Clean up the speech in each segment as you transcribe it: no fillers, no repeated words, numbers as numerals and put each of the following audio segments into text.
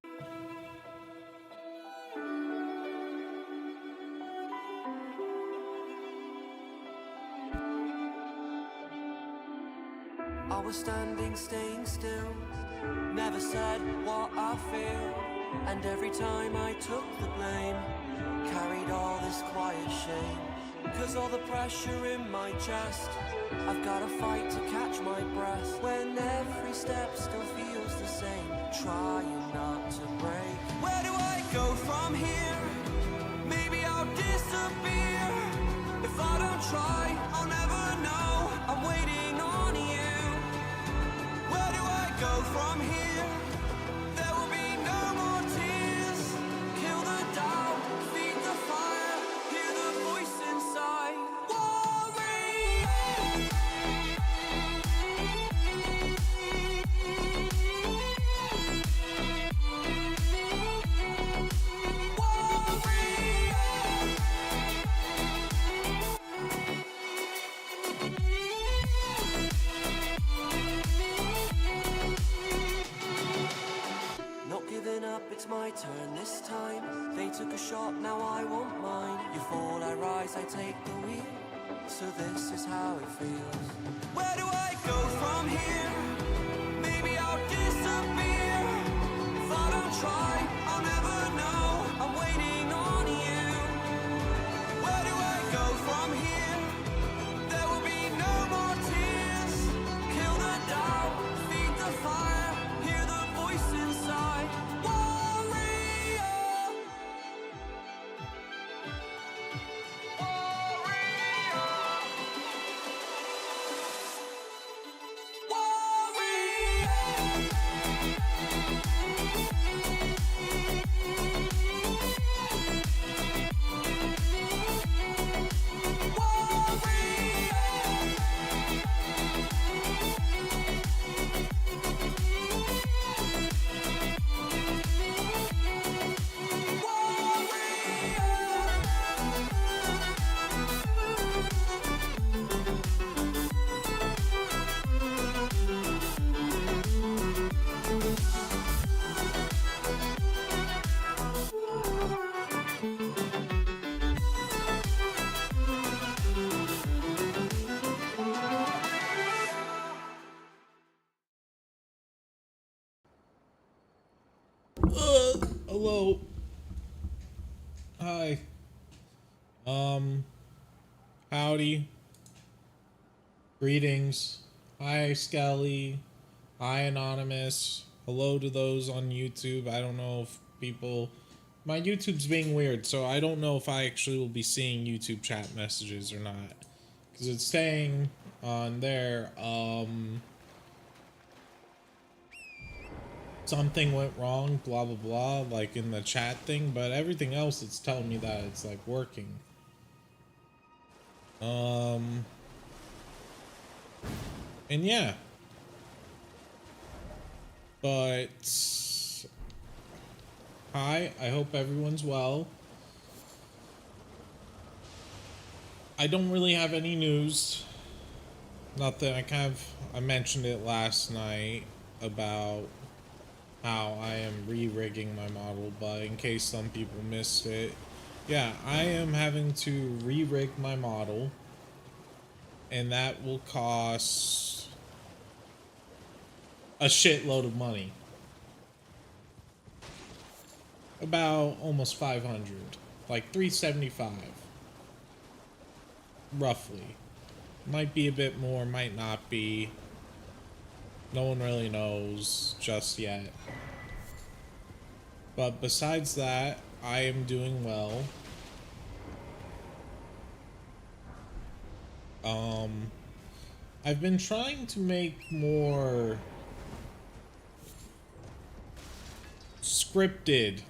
I was standing, staying still, never said what I feel. And every time I took the blame, carried all this quiet shame. Cause all the pressure in my chest, I've gotta fight to catch my breath. When every step still feels the same, trying not to break. Where do I go from here? Maybe I'll disappear. If I don't try, I'll never know. I'm waiting on you. Where do I go from here? There will be no more tears. Kill the doubt, feed the fire, hear the voice inside. It's my turn this time. They took a shot, now I want mine. You fall, I rise, I take the wheel. So this is how it feels. Where do I go from here? Maybe I'll disappear. If I don't try, I'll never know. I'm waiting on you. Where do I go from here? There will be no more tears. Kill the doubt, feed the fire, hear the voice inside. Hello. Hi. Howdy. Greetings. Hi, Skelly. Hi, Anonymous. Hello to those on YouTube. I don't know if people... My YouTube's being weird, so I don't know if I actually will be seeing YouTube chat messages or not. Because it's saying on there, something went wrong, blah blah blah, like in the chat thing, but everything else it's telling me that it's like working. And yeah, but hi, I hope everyone's well. I don't really have any news. Nothing. I mentioned it last night about how I am re-rigging my model, but in case some people missed it, yeah, I am having to re-rig my model, and that will cost a shitload of money. About almost 500, like 375, roughly. Might be a bit more, might not be. No one really knows just yet. But besides that, I am doing well. I've been trying to make more scripted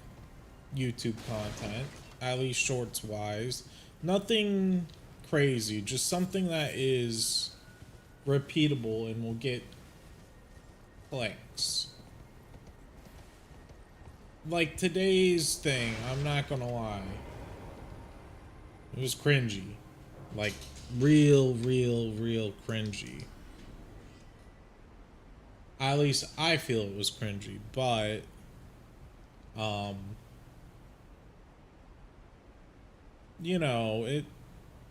YouTube content, at least shorts wise. Nothing crazy, just something that is repeatable and will get clicks. Like today's thing, I'm not gonna lie, it was cringy. Like real cringy. At least I feel it was cringy, but Um, it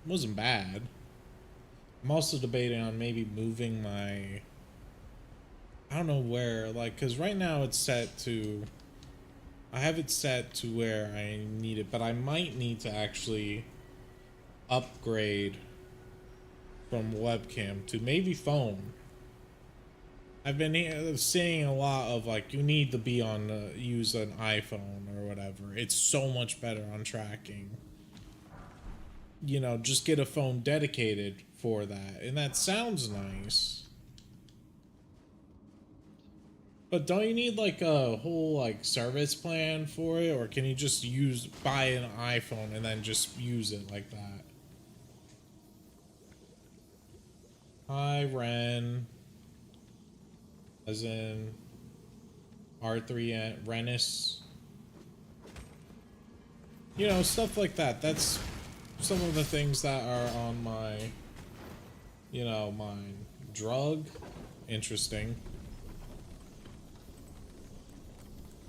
wasn't bad. I'm also debating on maybe moving my, I don't know where, like, because right now it's set to, I have it set to where I need it, but I might need to actually upgrade from webcam to maybe phone. I've been seeing a lot of like, you need to be on, use an iPhone or whatever. It's so much better on tracking. Just get a phone dedicated for that. And that sounds nice. But don't you need like a whole like service plan for it? Or can you just buy an iPhone and then just use it like that? Hi, Ren. As in R3 and Rennis. Stuff like that. That's some of the things that are on my, mind. Drug. Interesting.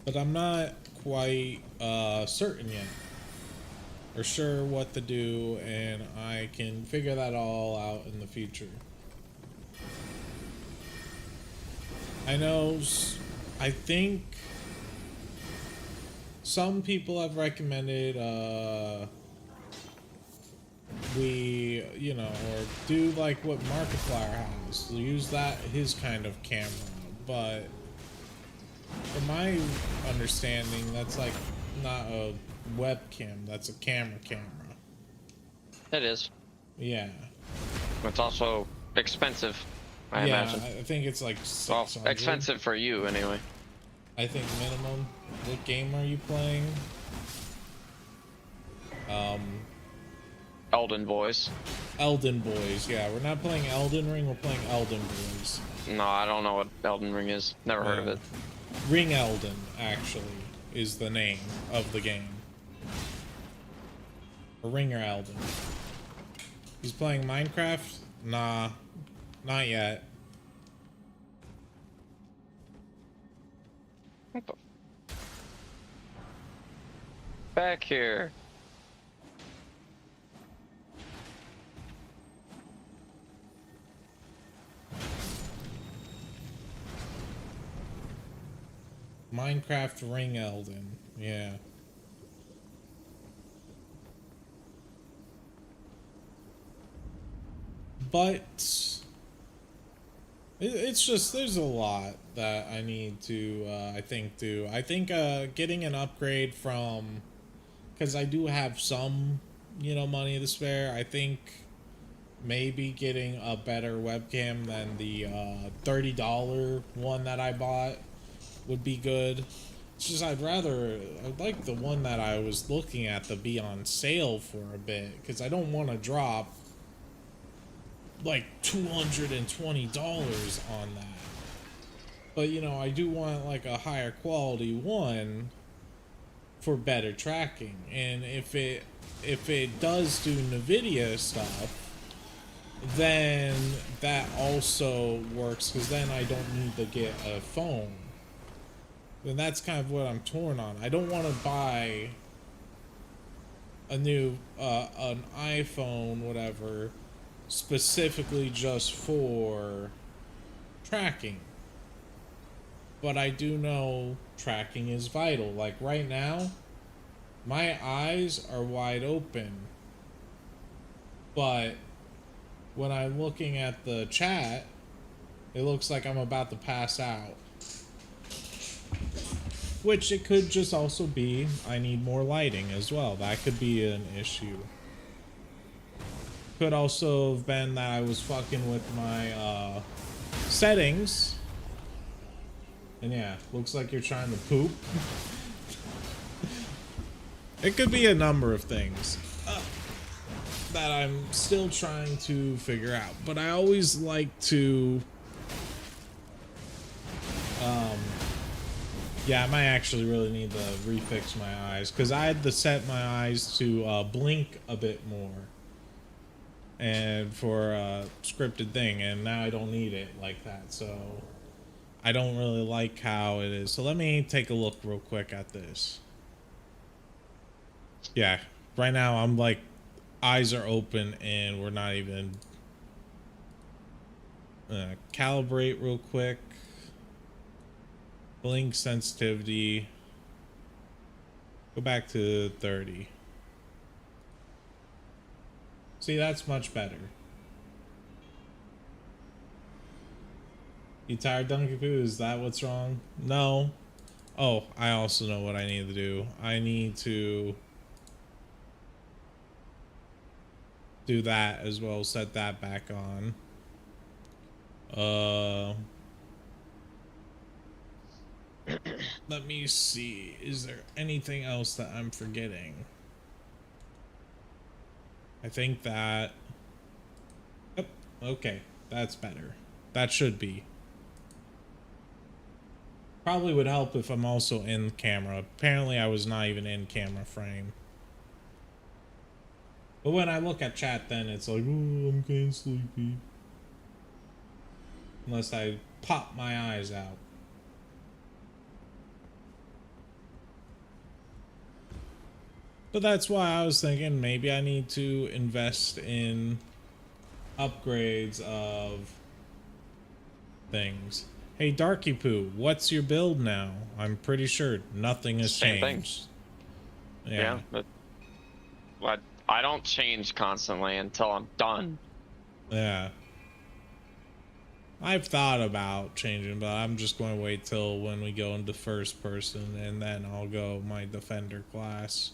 But I'm not quite certain yet. Or sure what to do, and I can figure that all out in the future. I know, I think some people have recommended we, or do like what Markiplier has, use his kind of camera, but from my understanding, that's like not a webcam, that's a camera. It is. Yeah. It's also expensive, I imagine. I think it's like 600. Well, expensive for you, anyway. I think minimum. What game are you playing? Elden Boys. Elden Boys, yeah. We're not playing Elden Ring, we're playing Elden Boys. No, I don't know what Elden Ring is. Never heard of it. Ring Elden, actually, is the name of the game. Or Ringer Elden. He's playing Minecraft? Nah, not yet. What the? Back here. Minecraft Ring Elden, yeah. But it's just, there's a lot that I need to, I think, do. I think getting an upgrade from, because I do have some, money to spare. I think maybe getting a better webcam than the $30 one that I bought would be good. It's just I'd like the one that I was looking at to be on sale for a bit, because I don't want to drop like $220 on that. But I do want like a higher quality one for better tracking. And if it does do NVIDIA stuff, then that also works, because then I don't need to get a phone. And that's kind of what I'm torn on. I don't want to buy a new an iPhone, whatever, specifically just for tracking. But I do know tracking is vital. Like right now, my eyes are wide open, but when I'm looking at the chat, it looks like I'm about to pass out. Which it could just also be I need more lighting as well. That could be an issue. Could also have been that I was fucking with my settings. And yeah, looks like you're trying to poop. It could be a number of things that I'm still trying to figure out. But I always like to... yeah, I might actually really need to refix my eyes, because I had to set my eyes to blink a bit more, and for a scripted thing, and now I don't need it like that. So I don't really like how it is. So let me take a look real quick at this. Yeah, right now I'm like, eyes are open and we're not even calibrate real quick. Blink sensitivity. Go back to 30. See, that's much better. You tired, Donkey Poo? Is that what's wrong? No. Oh, I also know what I need to do. I need to do that as well. Set that back on. Let me see. Is there anything else that I'm forgetting? I think that... Yep. Okay. That's better. That should be. Probably would help if I'm also in camera. Apparently I was not even in camera frame. But when I look at chat then it's like, oh, I'm getting sleepy. Unless I pop my eyes out. But that's why I was thinking maybe I need to invest in upgrades of things. Hey, Darky Poo, what's your build now? I'm pretty sure nothing has changed. Yeah, but I don't change constantly until I'm done. Yeah. I've thought about changing, but I'm just going to wait till when we go into first person, and then I'll go my defender class.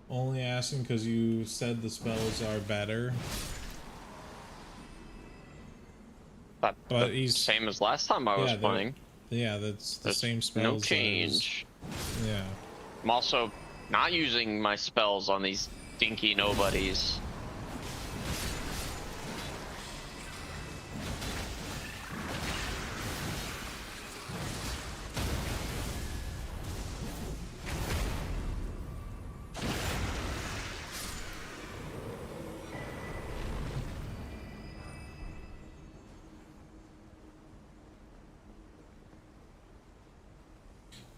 Only asking because you said the spells are better. But he's same as last time I was playing. Yeah, that's the same spells. No change. Yeah. I'm also not using my spells on these dinky nobodies.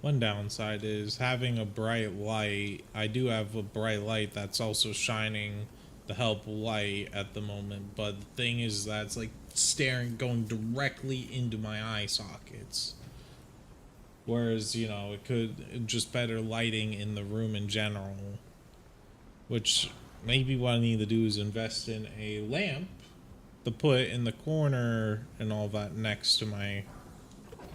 One downside is having a bright light. I do have a bright light that's also shining the help light at the moment, but the thing is that's like going directly into my eye sockets. Whereas, you know, it could just better lighting in the room in general. Which maybe what I need to do is invest in a lamp to put in the corner and all that next to my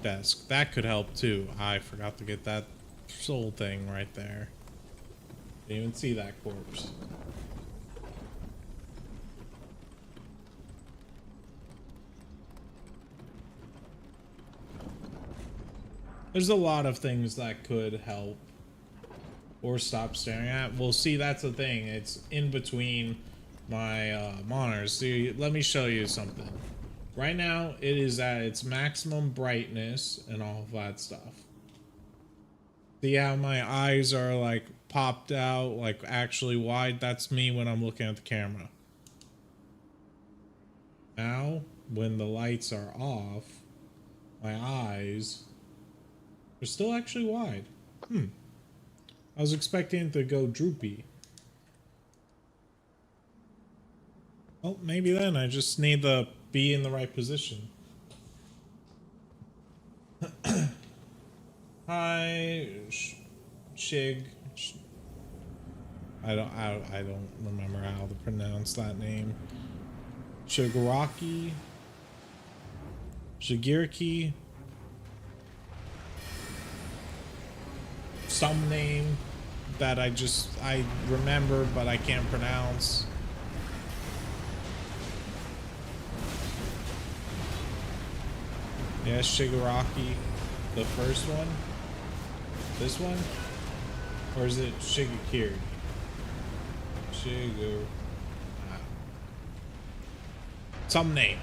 desk. That could help too. I forgot to get that soul thing right there. Didn't even see that corpse. There's a lot of things that could help or stop staring at. Well, see, that's the thing. It's in between my monitors. See, let me show you something. Right now, it is at its maximum brightness and all of that stuff. See how my eyes are like popped out, like actually wide? That's me when I'm looking at the camera. Now, when the lights are off, my eyes are still actually wide. I was expecting it to go droopy. Well, maybe then I just need to be in the right position. Hi, Shig. I don't remember how to pronounce that name. Shigaraki. Shigiriki. Some name that I remember but I can't pronounce. Yes, Shigaraki. The first one? This one? Or is it Shigakiri? Some name.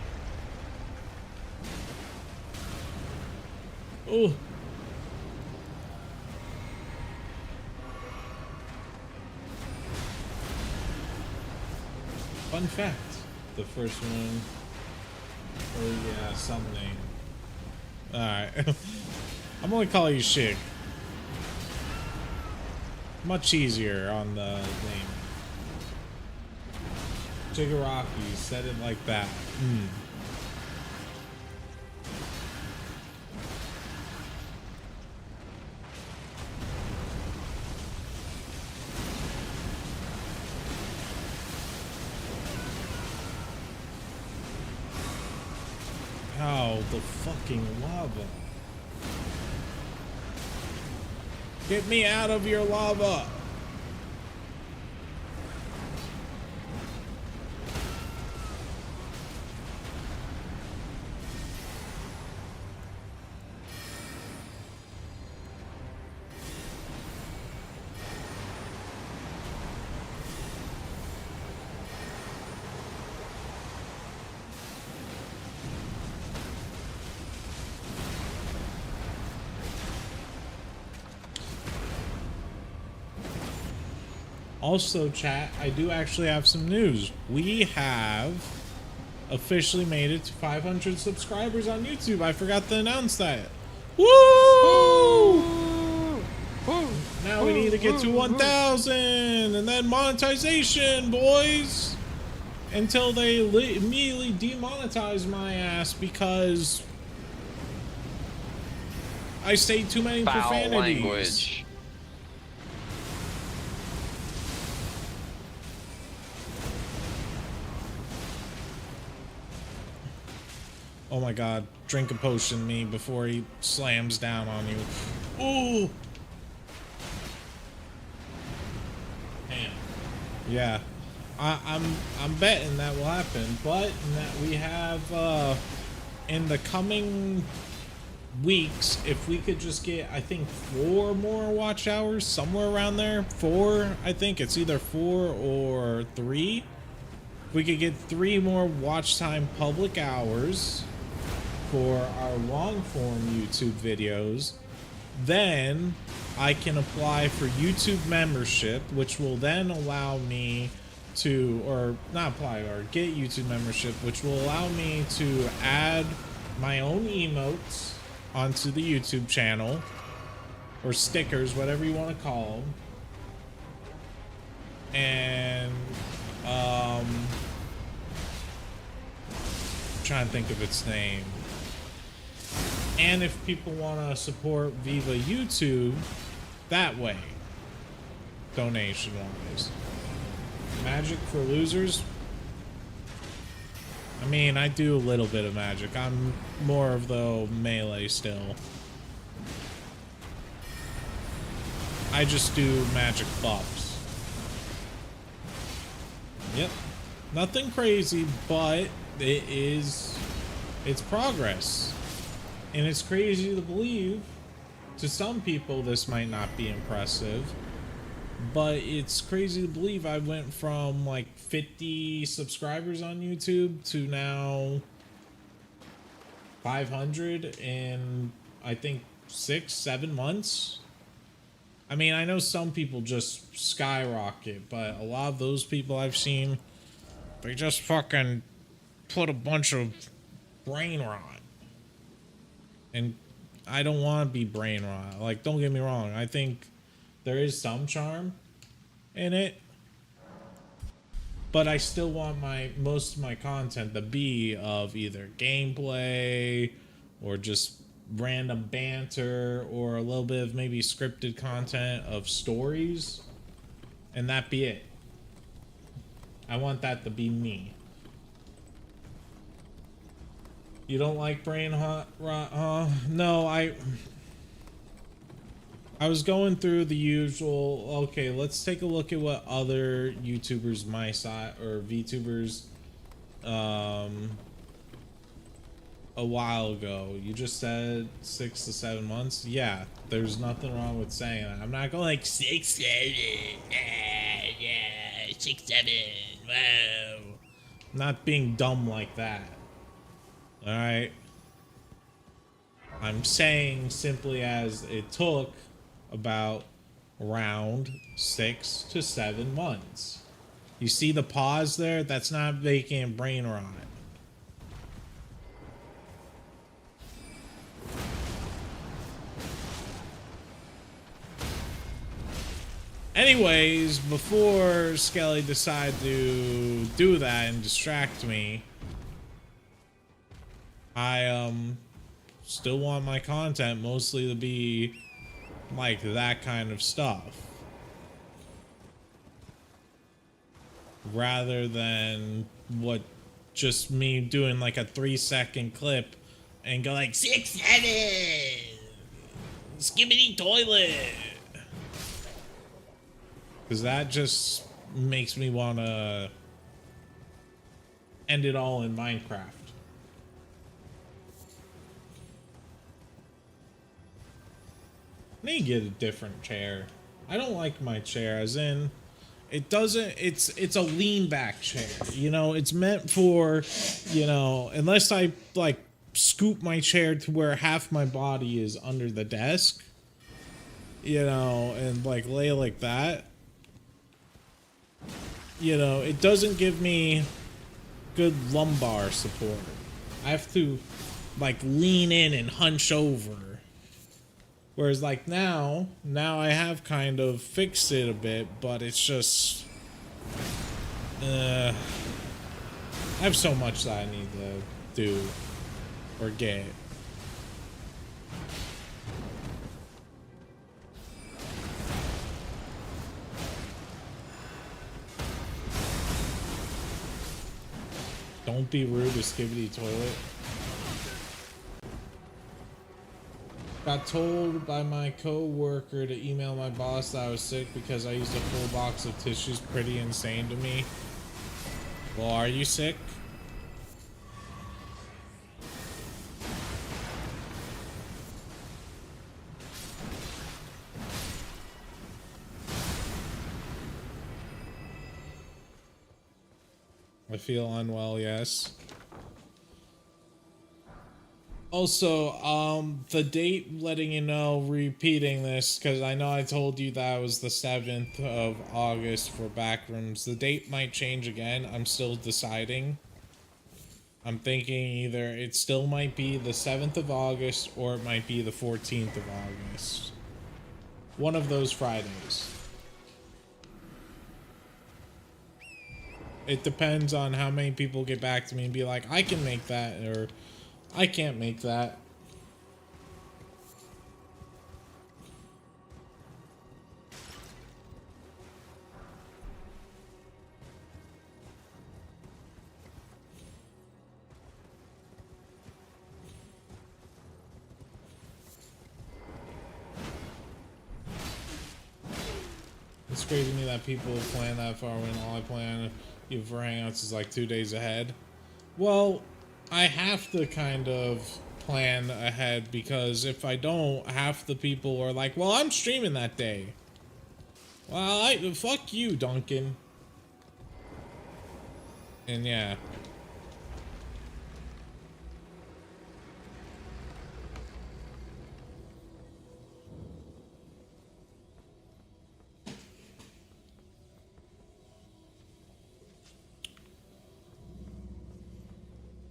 Oh. Fun fact, the first one, oh yeah, some name. Alright. I'm gonna call you Shig. Much easier on the name. Jiggaraki, said it like that. Oh, the fucking lava. Get me out of your lava. Also, chat, I do actually have some news. We have officially made it to 500 subscribers on YouTube. I forgot to announce that. Woo! Now we need to get to 1,000 and then monetization, boys. Until they immediately demonetize my ass because I say too many profanities. Language. Oh my god, drink a potion me before he slams down on you. Ooh! Damn. Yeah. I'm betting that will happen, but that we have in the coming weeks, if we could just get, I think, 4 more watch hours, somewhere around there. 4, I think it's either 4 or 3. If we could get 3 more watch time public hours for our long form YouTube videos, then I can apply for YouTube membership, which will then allow me to, or not apply, or get YouTube membership, which will allow me to add my own emotes onto the YouTube channel, or stickers, whatever you want to call them. And I'm trying to think of its name. And if people want to support Viva YouTube that way, donation wise. Magic for losers. I mean, I do a little bit of magic. I'm more of the melee still. I just do magic buffs. Yep. Nothing crazy, but it's progress. And it's crazy to believe. To some people, this might not be impressive. But it's crazy to believe I went from like 50 subscribers on YouTube to now 500 in, I think, 6-7 months. I mean, I know some people just skyrocket, but a lot of those people I've seen, they just fucking put a bunch of brain rot. And I don't want to be brain rot. Like, don't get me wrong. I think there is some charm in it, but I still want most of my content to be of either gameplay or just random banter or a little bit of maybe scripted content of stories, and that be it. I want that to be me. You don't like brain rot, huh? No, I was going through the usual, okay, let's take a look at what other YouTubers my side, or VTubers, a while ago. You just said 6 to 7 months? Yeah, there's nothing wrong with saying that. I'm not going like 6, 7, yeah, 6, 7, whoa. Not being dumb like that. Alright? I'm saying simply as it took about around 6 to 7 months. You see the pause there? That's not making brain rot. Anyways, before Skelly decided to do that and distract me, I still want my content mostly to be like that kind of stuff, rather than what just me doing like a 3-second clip and go like 6-7 skibbity toilet, because that just makes me want to end it all in Minecraft. I need to get a different chair. I don't like my chair, as in it doesn't, it's a lean back chair, you know. It's meant for, you know, unless I like scoop my chair to where half my body is under the desk, you know, and like lay like that, you know, it doesn't give me good lumbar support. I have to like lean in and hunch over. Whereas like now I have kind of fixed it a bit, but it's just, I have so much that I need to do or get. Don't be rude to Skibbity Toilet. Got told by my co-worker to email my boss that I was sick because I used a full box of tissues. Pretty insane to me. Well, are you sick? feel unwell, yes. Also, the date, letting you know, repeating this, because I know I told you that was the 7th of August for Backrooms. The date might change again. I'm still deciding. I'm thinking either it still might be the 7th of August or it might be the 14th of August. One of those Fridays. It depends on how many people get back to me and be like, I can make that, or I can't make that. It's crazy to me that people plan that far when all I plan even for Hangouts is like 2 days ahead. Well, I have to kind of plan ahead, because if I don't, half the people are like, well, I'm streaming that day. Well, fuck you, Duncan. And yeah.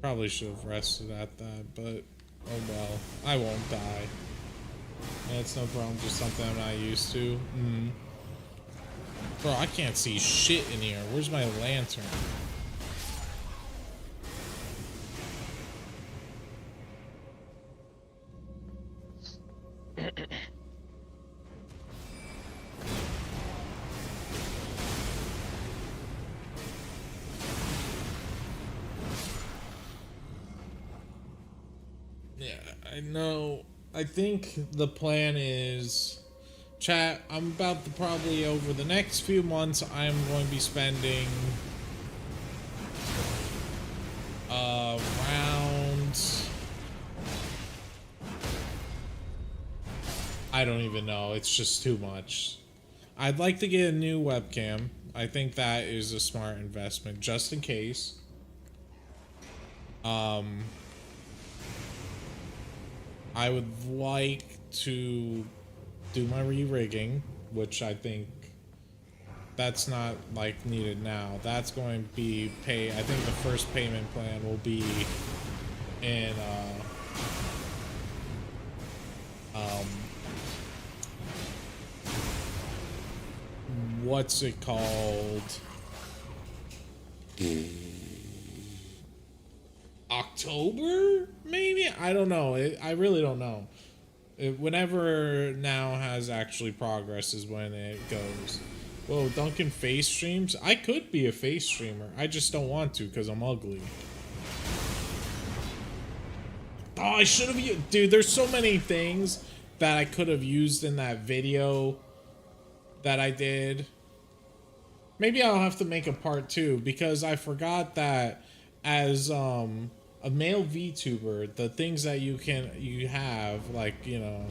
Probably should have rested at that, but oh well. I won't die. That's no problem, just something I'm not used to. Bro, I can't see shit in here. Where's my lantern? No, I think the plan is, chat, I'm about to probably over the next few months, I'm going to be spending around, I don't even know, it's just too much. I'd like to get a new webcam. I think that is a smart investment, just in case. I would like to do my re-rigging, which I think that's not like needed now. That's going to be pay. I think the first payment plan will be in what's it called? October, maybe? I don't know. I really don't know. Whenever now has actually progress is when it goes. Whoa, Duncan face streams? I could be a face streamer. I just don't want to because I'm ugly. Oh, I should have used... Dude, there's so many things that I could have used in that video that I did. Maybe I'll have to make a part 2 because I forgot that as a male VTuber, the things that you have, like, you know,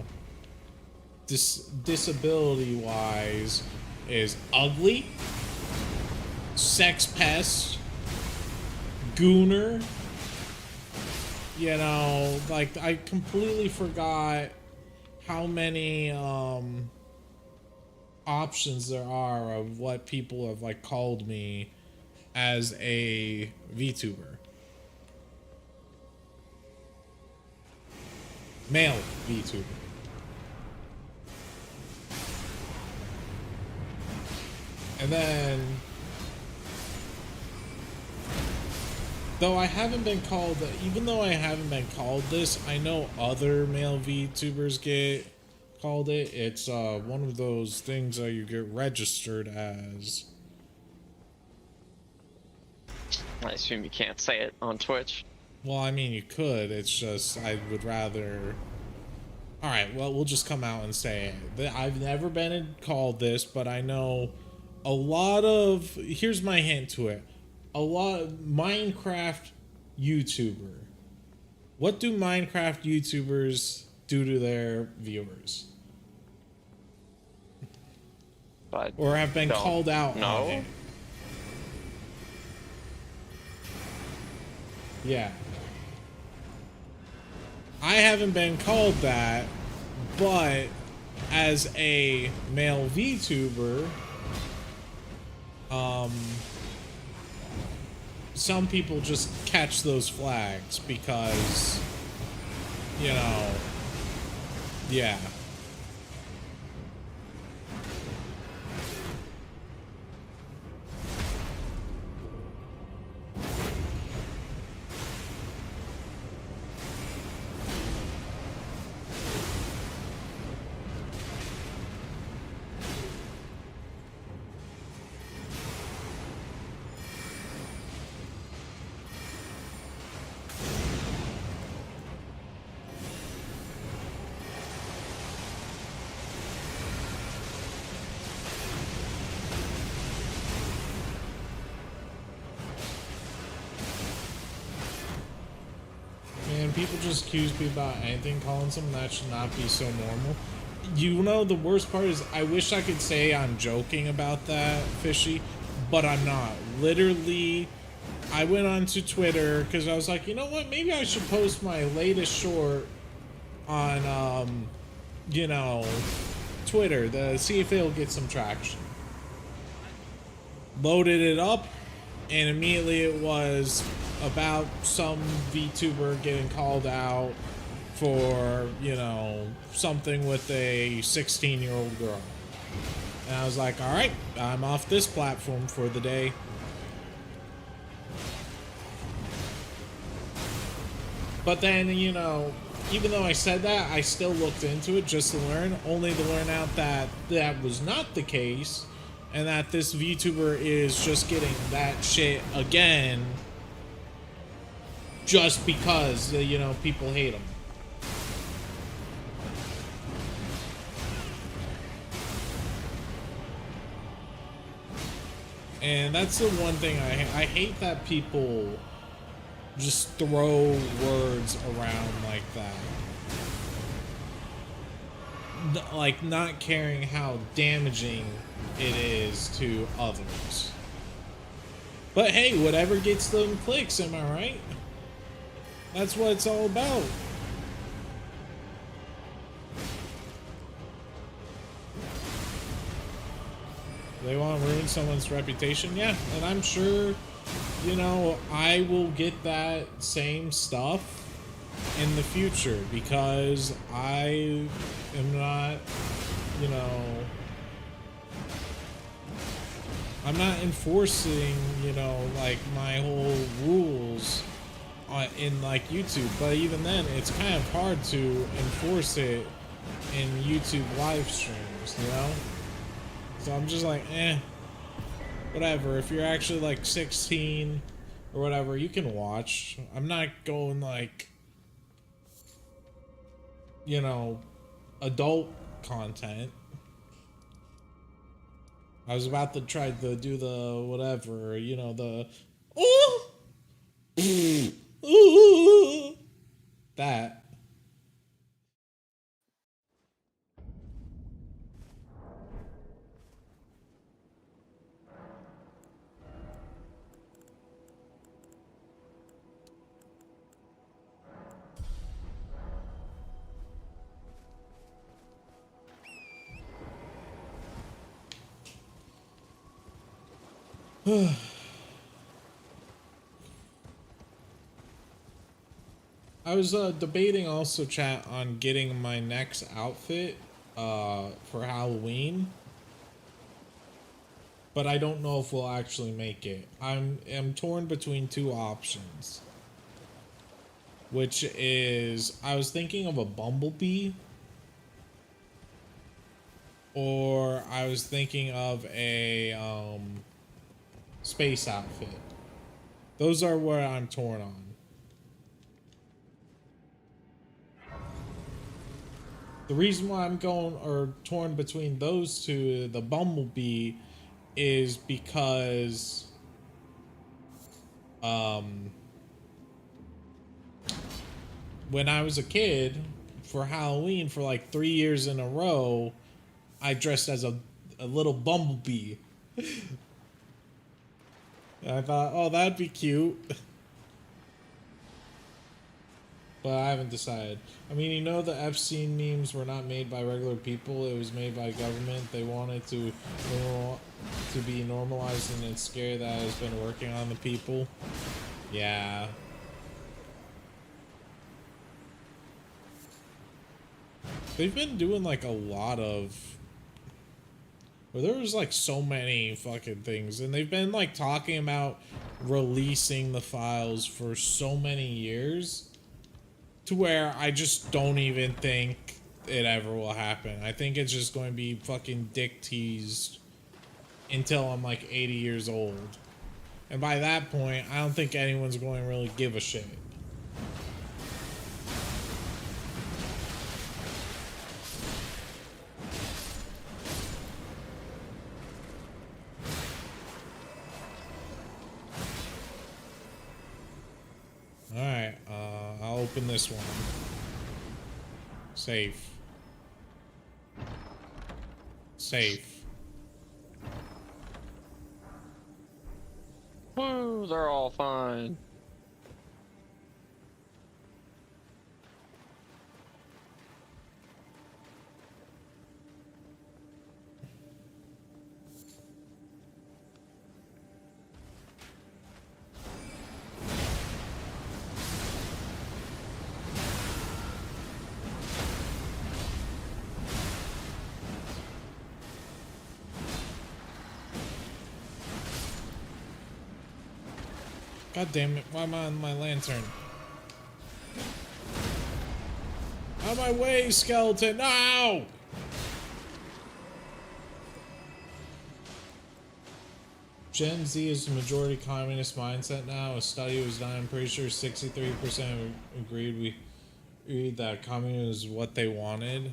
disability wise, is ugly, sex pest, gooner. You know, like, I completely forgot how many options there are of what people have like called me as a VTuber. Male VTuber. And then, though I haven't been called, even though I haven't been called this, I know other male VTubers get called it. It's one of those things that you get registered as. I assume you can't say it on Twitch. Well, I mean, you could. It's just, I would rather... Alright, well, we'll just come out and say it. I've never been called this, but I know a lot of... Here's my hint to it. A lot of Minecraft YouTuber. What do Minecraft YouTubers do to their viewers? Or have been called out on it? Yeah. I haven't been called that, but as a male VTuber, some people just catch those flags because, you know, yeah. People just accuse me about anything, calling something that should not be so normal. You know, the worst part is I wish I could say I'm joking about that, Fishy, but I'm not. Literally, I went onto Twitter because I was like, you know what, maybe I should post my latest short on, you know, Twitter to see if it'll get some traction. Loaded it up, and immediately it was about some VTuber getting called out for, you know, something with a 16-year-old girl. And I was like, all right, I'm off this platform for the day. But then, you know, even though I said that, I still looked into it just to learn, only to learn out that that was not the case, and that this VTuber is just getting that shit again just because, you know, people hate him. And that's the one thing I hate, that people just throw words around like that. Like, not caring how damaging it is to others. But hey, whatever gets them clicks, am I right? That's what it's all about. They want to ruin someone's reputation, yeah, and I'm sure, you know, I will get that same stuff in the future because I am not, you know, I'm not enforcing, you know, like my whole rules in like YouTube, but even then it's kind of hard to enforce it in YouTube live streams, you know? So I'm just like, whatever. If you're actually like 16 or whatever, you can watch. I'm not going like, you know, adult content. I was about to try to do the whatever, you know, the that. I was debating also, chat, on getting my next outfit for Halloween, but I don't know if we'll actually make it. I'm torn between two options, which is I was thinking of a bumblebee, or I was thinking of a space outfit. Those are where I'm torn on. The reason why I'm going or torn between those two, the bumblebee, is because when I was a kid, for Halloween for like 3 years in a row, I dressed as a little bumblebee. And I thought, oh, that'd be cute. But I haven't decided. I mean, you know, the Epstein memes were not made by regular people. It was made by government. They wanted to be normalized, and it's scary that it's been working on the people. Yeah. They've been doing like a lot of... Well, there was like so many fucking things, and they've been like talking about releasing the files for so many years, to where I just don't even think it ever will happen. I think it's just going to be fucking dick teased until I'm like 80 years old. And by that point, I don't think anyone's going to really give a shit. Alright, I'll open this one. Safe. Safe. Woo, they're all fine. God damn it, why am I on my lantern? Out of my way, skeleton! No! Gen Z is the majority communist mindset now. A study was done, I'm pretty sure 63% agreed that communism is what they wanted.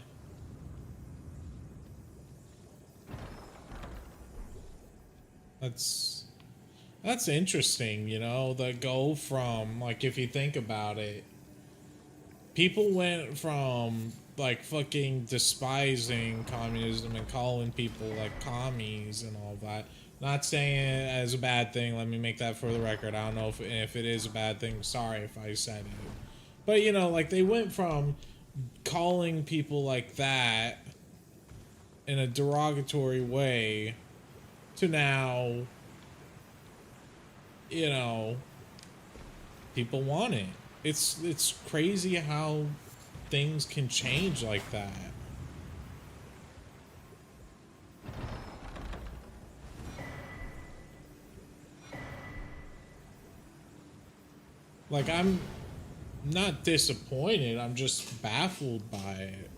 That's interesting, you know, the go from, like, if you think about it, people went from, like, fucking despising communism and calling people, like, commies and all that. Not saying it as a bad thing. Let me make that for the record. I don't know if it is a bad thing. Sorry if I said it. But, you know, like, they went from calling people like that in a derogatory way to now, you know, people want it. It's crazy how things can change like that. Like, I'm not disappointed, I'm just baffled by it.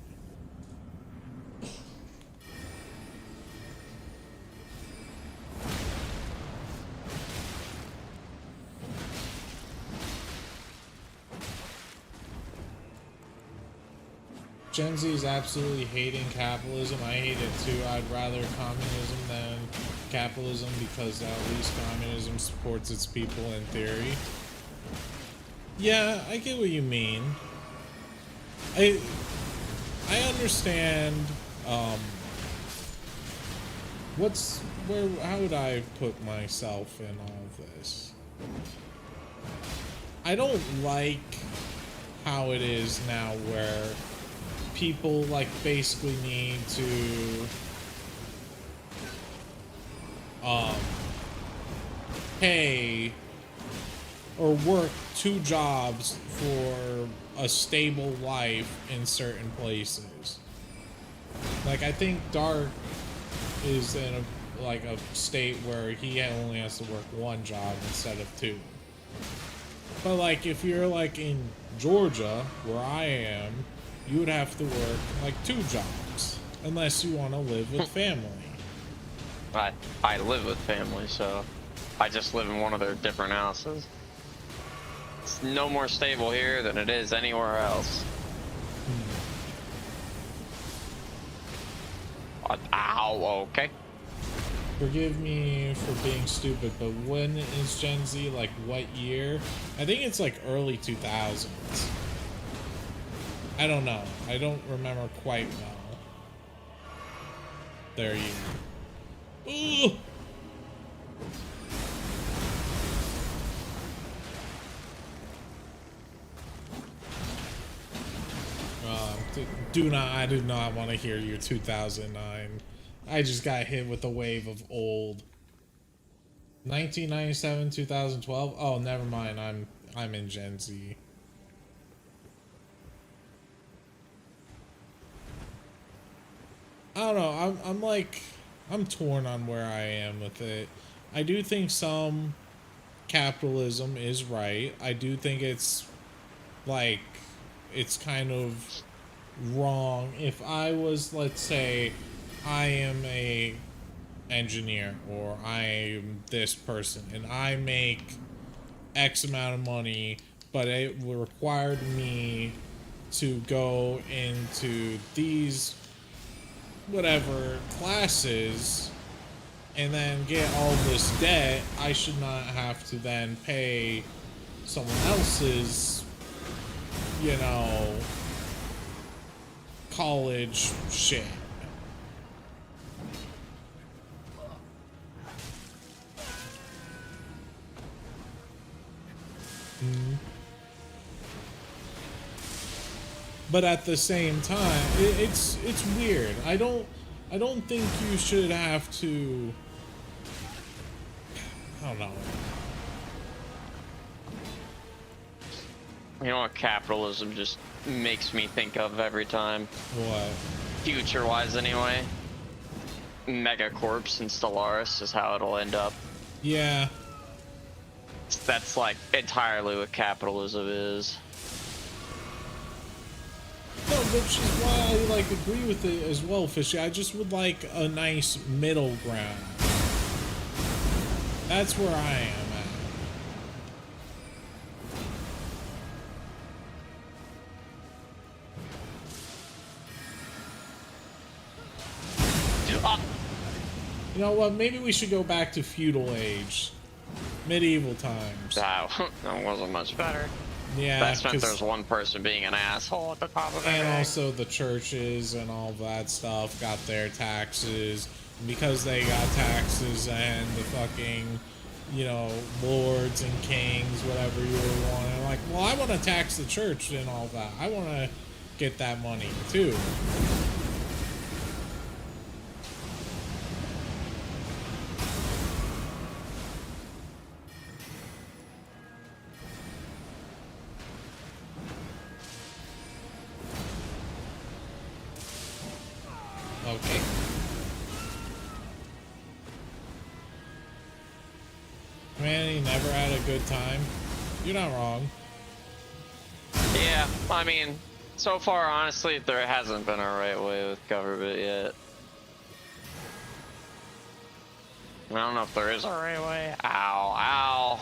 Gen Z is absolutely hating capitalism. I hate it too. I'd rather communism than capitalism because at least communism supports its people in theory. Yeah, I get what you mean. I understand. How would I put myself in all of this? I don't like how it is now where people like basically need to pay or work 2 jobs for a stable life in certain places. Like, I think Dark is in a state where he only has to work 1 job instead of 2. But like, if you're like in Georgia where I am, you would have to work like 2 jobs unless you want to live with family. I live with family, so I just live in one of their different houses. It's no more stable here than it is anywhere else. Ow, okay. Forgive me for being stupid, but when is Gen Z? Like, what year? I think it's like early 2000s. I don't know. I don't remember quite well their year. Ooh! I do not want to hear your 2009. I just got hit with a wave of old. 1997, 2012. Oh, never mind. I'm in Gen Z. I don't know. I'm torn on where I am with it. I do think some capitalism is right. I do think it's kind of wrong. If I was, let's say, I am a engineer or I am this person and I make X amount of money, but it required me to go into these whatever classes and then get all this debt, I should not have to then pay someone else's, you know, college shit. But at the same time, it's weird. I don't think you should have to. I don't know. You know what capitalism just makes me think of every time? What? Future-wise, anyway. Megacorps and Stellaris is how it'll end up. Yeah. That's like entirely what capitalism is. No, which is why I like agree with it as well, Fishy. I just would like a nice middle ground. That's where I am at. You know what? Maybe we should go back to feudal age, medieval times. That wasn't much better. Yeah, that's meant there's one person being an asshole at the top of it. And also the churches and all that stuff got their taxes. because they got taxes and the fucking, you know, lords and kings, whatever you were wanting. Like, well, I want to tax the church and all that. I want to get that money too. Okay. Man, he never had a good time. You're not wrong. Yeah, I mean, so far, honestly, there hasn't been a right way with government yet. I don't know if there is a right way. Ow, ow.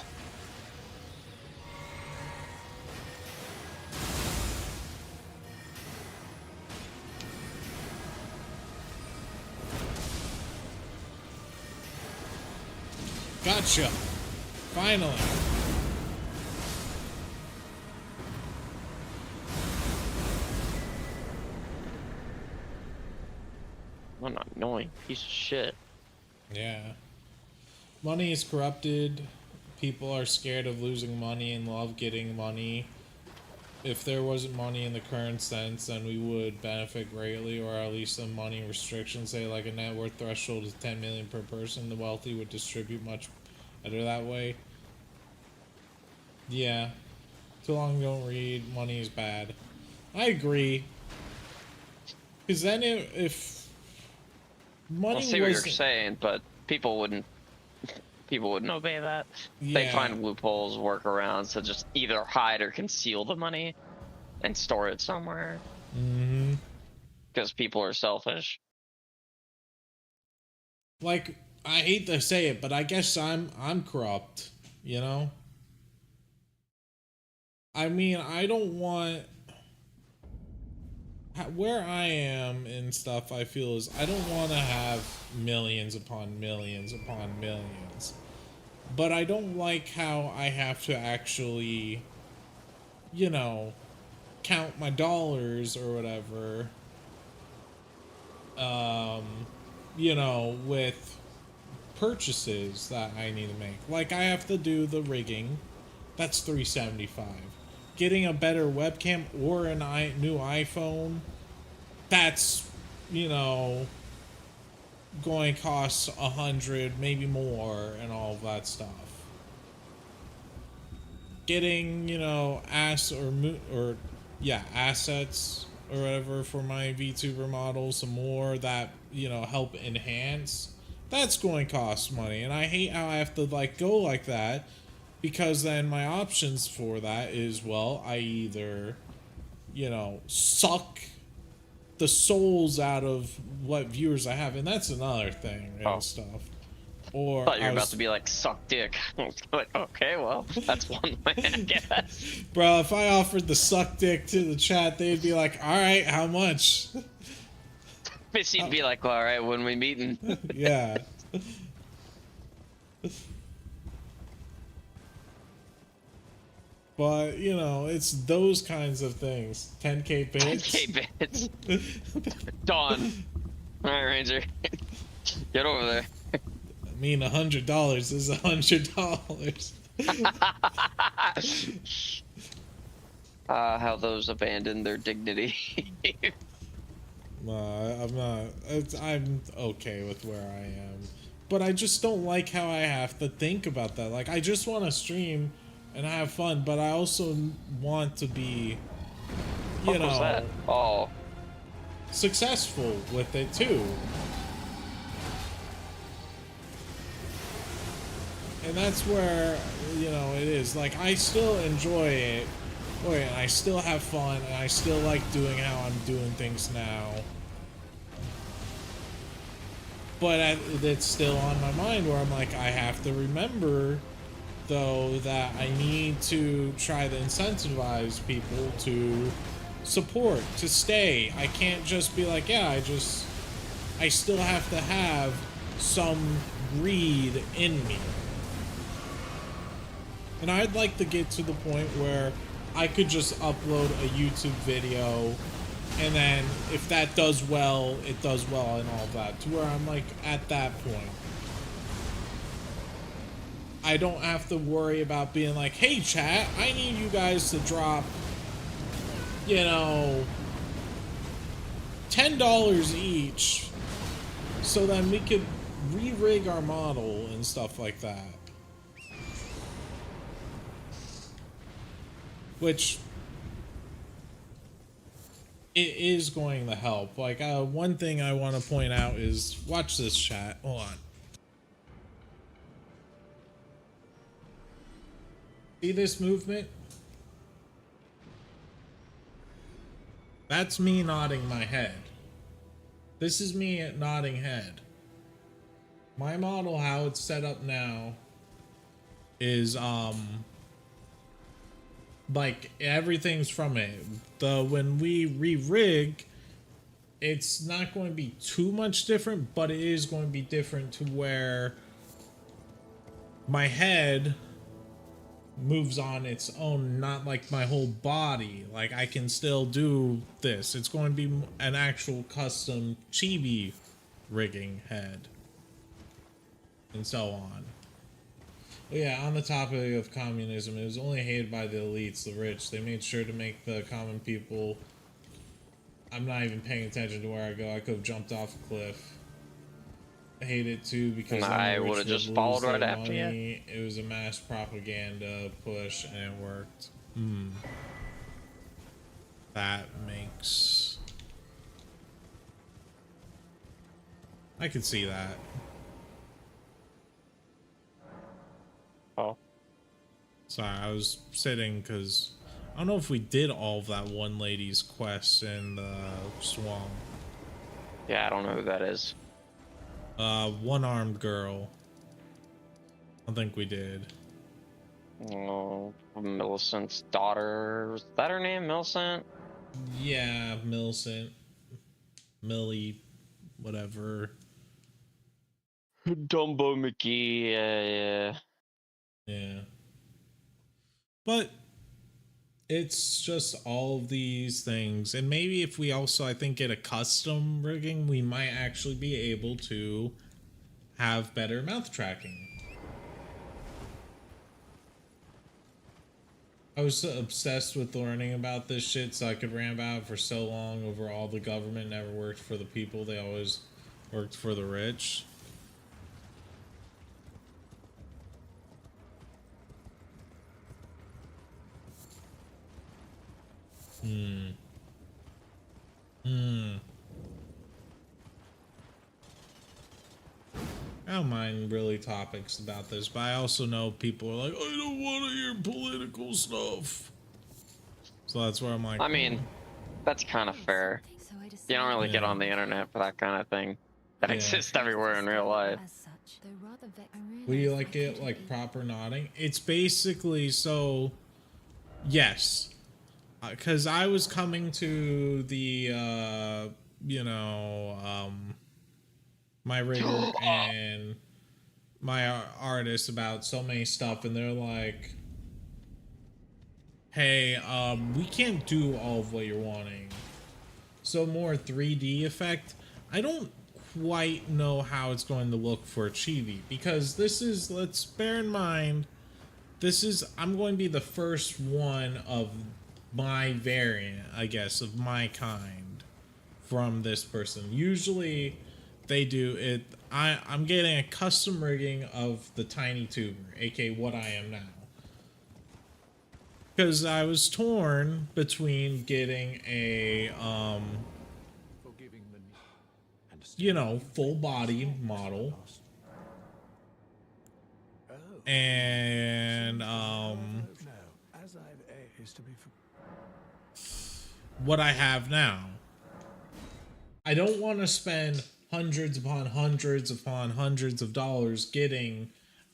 Gotcha. Finally. What an annoying piece of shit. Yeah. Money is corrupted. People are scared of losing money and love getting money. If there wasn't money in the current sense, then we would benefit greatly, or at least some money restrictions, say like a net worth threshold is 10 million per person. The wealthy would distribute much better that way. Yeah. Too long don't read. Money is bad. I agree. Because then if money I see what you're wasn't- saying, but people wouldn't obey that. Yeah. They find loopholes, workarounds to just either hide or conceal the money and store it somewhere. Mm-hmm. Because people are selfish. Like, I hate to say it, but I guess I'm corrupt, you know? I mean, I don't want where I am and stuff. I feel is I don't want to have millions upon millions upon millions, but I don't like how I have to actually, you know, count my dollars or whatever, you know, with purchases that I need to make. Like, I have to do the rigging. That's $375. Getting a better webcam or a new iPhone, that's, you know, going to cost $100, maybe more, and all of that stuff. Getting, you know, assets or whatever for my VTuber model, some more that, you know, help enhance. That's going to cost money, and I hate how I have to like go like that, because then my options for that is, well, I either, you know, suck the souls out of what viewers I have, and that's another thing and stuff. Or I thought you were about to be like, suck dick. Like, okay, well, that's one way, I guess. Bro, if I offered the suck dick to the chat, they'd be like, alright, how much? Fishy'd be like, all right, when we meeting? Yeah. But, you know, it's those kinds of things. 10k bits. 10k bits. Dawn. Alright, Ranger. Get over there. I mean, $100 is $100. How those abandon their dignity. I'm not. I'm okay with where I am. But I just don't like how I have to think about that. Like, I just want to stream and have fun, but I also want to be, you know, successful with it too. And that's where, you know, it is. Like, I still enjoy it. Wait, I still have fun, and I still like doing how I'm doing things now. But it's still on my mind where I'm like, I have to remember, though, that I need to try to incentivize people to support, to stay. I can't just be like, yeah, I still have to have some greed in me. And I'd like to get to the point where I could just upload a YouTube video And then if that does well, it does well and all that. To where I'm like, at that point, I don't have to worry about being like, hey chat, I need you guys to drop, you know, $10 each so then we could re-rig our model and stuff like that. Which it is going to help. Like, one thing I want to point out is, watch this chat. Hold on. See this movement? That's me nodding my head. This is me nodding head. My model, how it's set up now, is like everything's from it. When we re-rig, it's not going to be too much different, but it is going to be different to where my head moves on its own, not like my whole body. Like, I can still do this. It's going to be an actual custom chibi rigging head and so on. But yeah, on the topic of communism, it was only hated by the elites, the rich. They made sure to make the common people... I'm not even paying attention to where I go. I could have jumped off a cliff. I hate it too because I would have just followed right after you. It was a mass propaganda push and it worked. That makes... I could see that. Oh. Sorry, I was sitting because I don't know if we did all of that one lady's quest in the swamp. Yeah, I don't know who that is. One-armed girl. I don't think we did. Oh, Millicent's daughter. Was that her name, Millicent? Yeah, Millicent. Millie, whatever. Dumbo McGee, yeah. Yeah. But it's just all of these things. And maybe if we also, I think, get a custom rigging, we might actually be able to have better mouth tracking. I was so obsessed with learning about this shit so I could rant about it for so long over all the government never worked for the people. They always worked for the rich. I don't mind really topics about this, but I also know people are like, I don't want to hear political stuff. So that's where I'm like, I mean, that's kind of fair. You don't really get on the internet for that kind of thing that exists everywhere in real life. Would you like it like proper nodding? It's basically so, yes. Because I was coming to the, my rigger and my artist about so many stuff, and they're like, hey, we can't do all of what you're wanting. So more 3D effect. I don't quite know how it's going to look for Chibi, because this is, let's bear in mind, this is, I'm going to be the first one of my variant, I guess, of my kind from this person. Usually they do it, I'm getting a custom rigging of the tiny tuber, aka what I am now. Because I was torn between getting a, full body model and, what I have now. I don't want to spend hundreds upon hundreds upon hundreds of dollars getting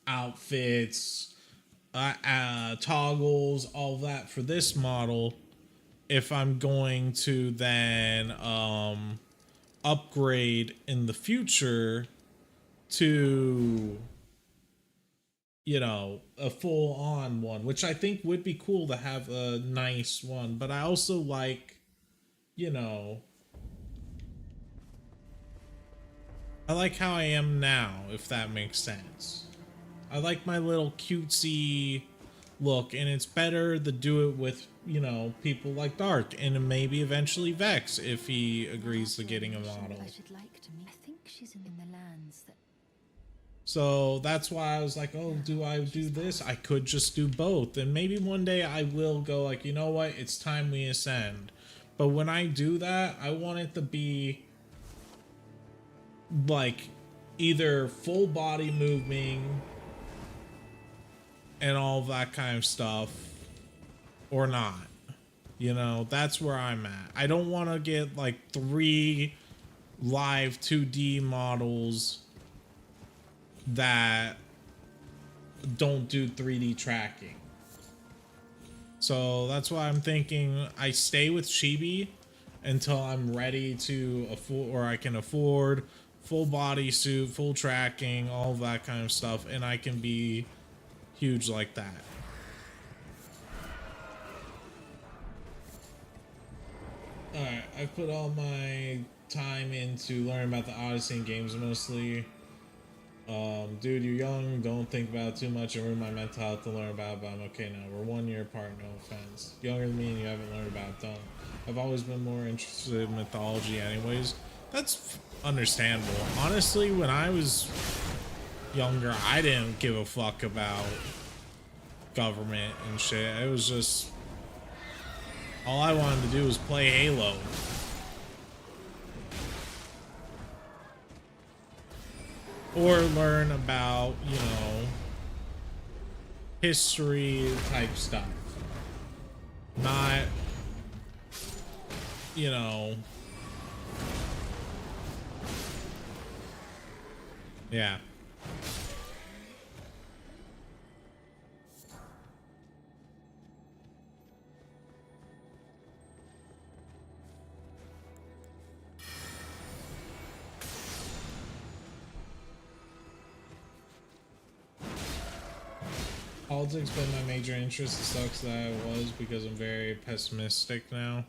outfits, toggles, all that for this model if I'm going to then upgrade in the future to a full-on one, which I think would be cool to have a nice one. But I also like you know, I like how I am now, if that makes sense. I like my little cutesy look, and it's better to do it with, you know, people like Dark and maybe eventually Vex if he agrees to getting a model. I should like to meet. I think she's in the lands that. So that's why I was like, oh, do I do this? I could just do both. And maybe one day I will go like, you know what? It's time we ascend. But when I do that, I want it to be like either full body moving and all that kind of stuff or not. You know, that's where I'm at. I don't want to get like 3 live 2D models that don't do 3D tracking. So that's why I'm thinking I stay with Chibi until I'm ready to afford, or I can afford full bodysuit, full tracking, all that kind of stuff, and I can be huge like that. Alright, I put all my time into learning about the Odyssey and games mostly. Dude, you're young, don't think about it too much and ruin my mental health to learn about it, but I'm okay now. We're 1 year apart, no offense. Younger than me and you haven't learned about it, don't. I've always been more interested in mythology anyways. That's understandable. Honestly, when I was younger, I didn't give a fuck about government and shit. It was just... all I wanted to do was play Halo. Or learn about, you know, history type stuff. Not, you know... yeah. Politics been my major interest. It sucks that it was because I'm very pessimistic now.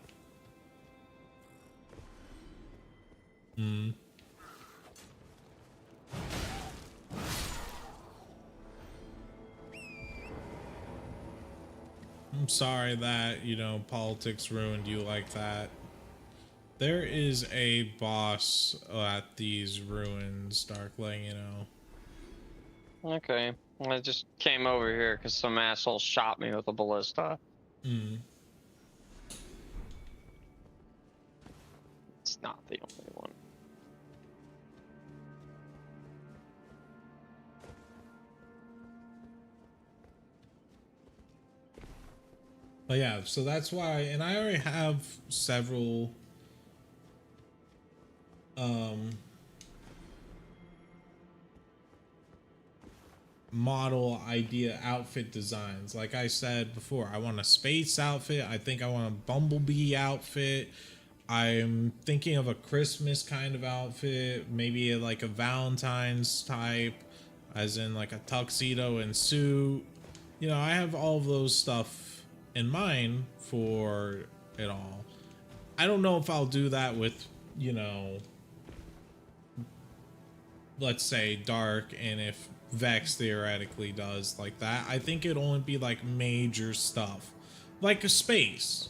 I'm sorry that, you know, politics ruined you like that. There is a boss at these ruins, Darkling, you know. Okay. I just came over here because some asshole shot me with a ballista. It's not the only one. But yeah, so that's why, and I already have several model idea outfit designs. Like I said before, I want a space outfit. I think I want a bumblebee outfit. I'm thinking of a Christmas kind of outfit, maybe like a Valentine's type, as in like a tuxedo and suit. You know, I have all of those stuff in mind for it all. I don't know if I'll do that with, you know, let's say Dark, and if Vex theoretically does like that. I think it'd only be like major stuff, like a space.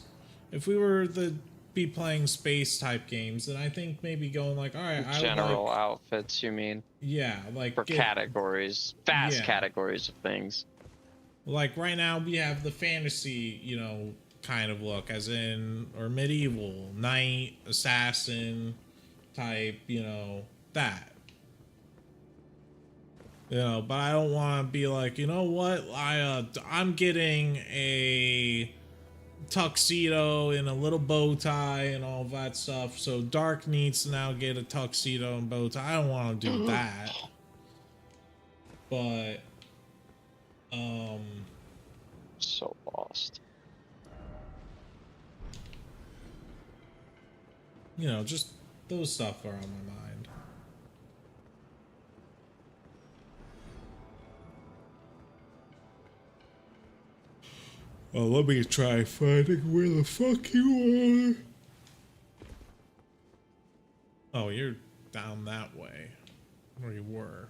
If we were to be playing space type games, then I think maybe going like, all right, General outfits, you mean? Yeah, like for categories, fast categories of things. Like right now we have the fantasy, you know, kind of look, as in, or medieval, knight, assassin type, you know, that. You know, but I don't want to be like, you know what, I'm getting a tuxedo and a little bow tie and all that stuff, so Dark needs to now get a tuxedo and bow tie. I don't want to do that. But so lost. You know, just those stuff are on my mind. Oh, let me try finding where the fuck you are. Oh, you're down that way. Where you were.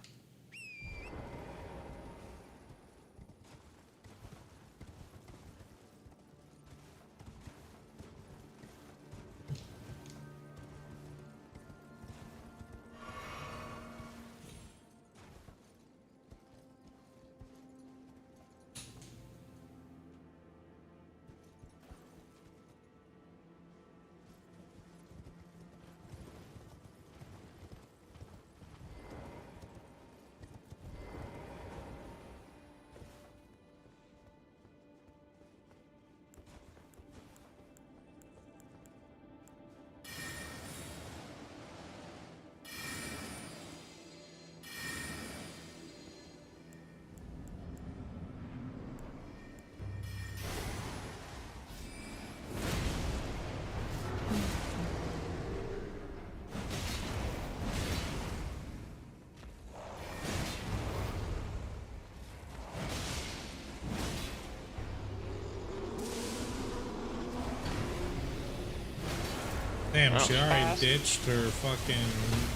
Damn, she already ditched her fucking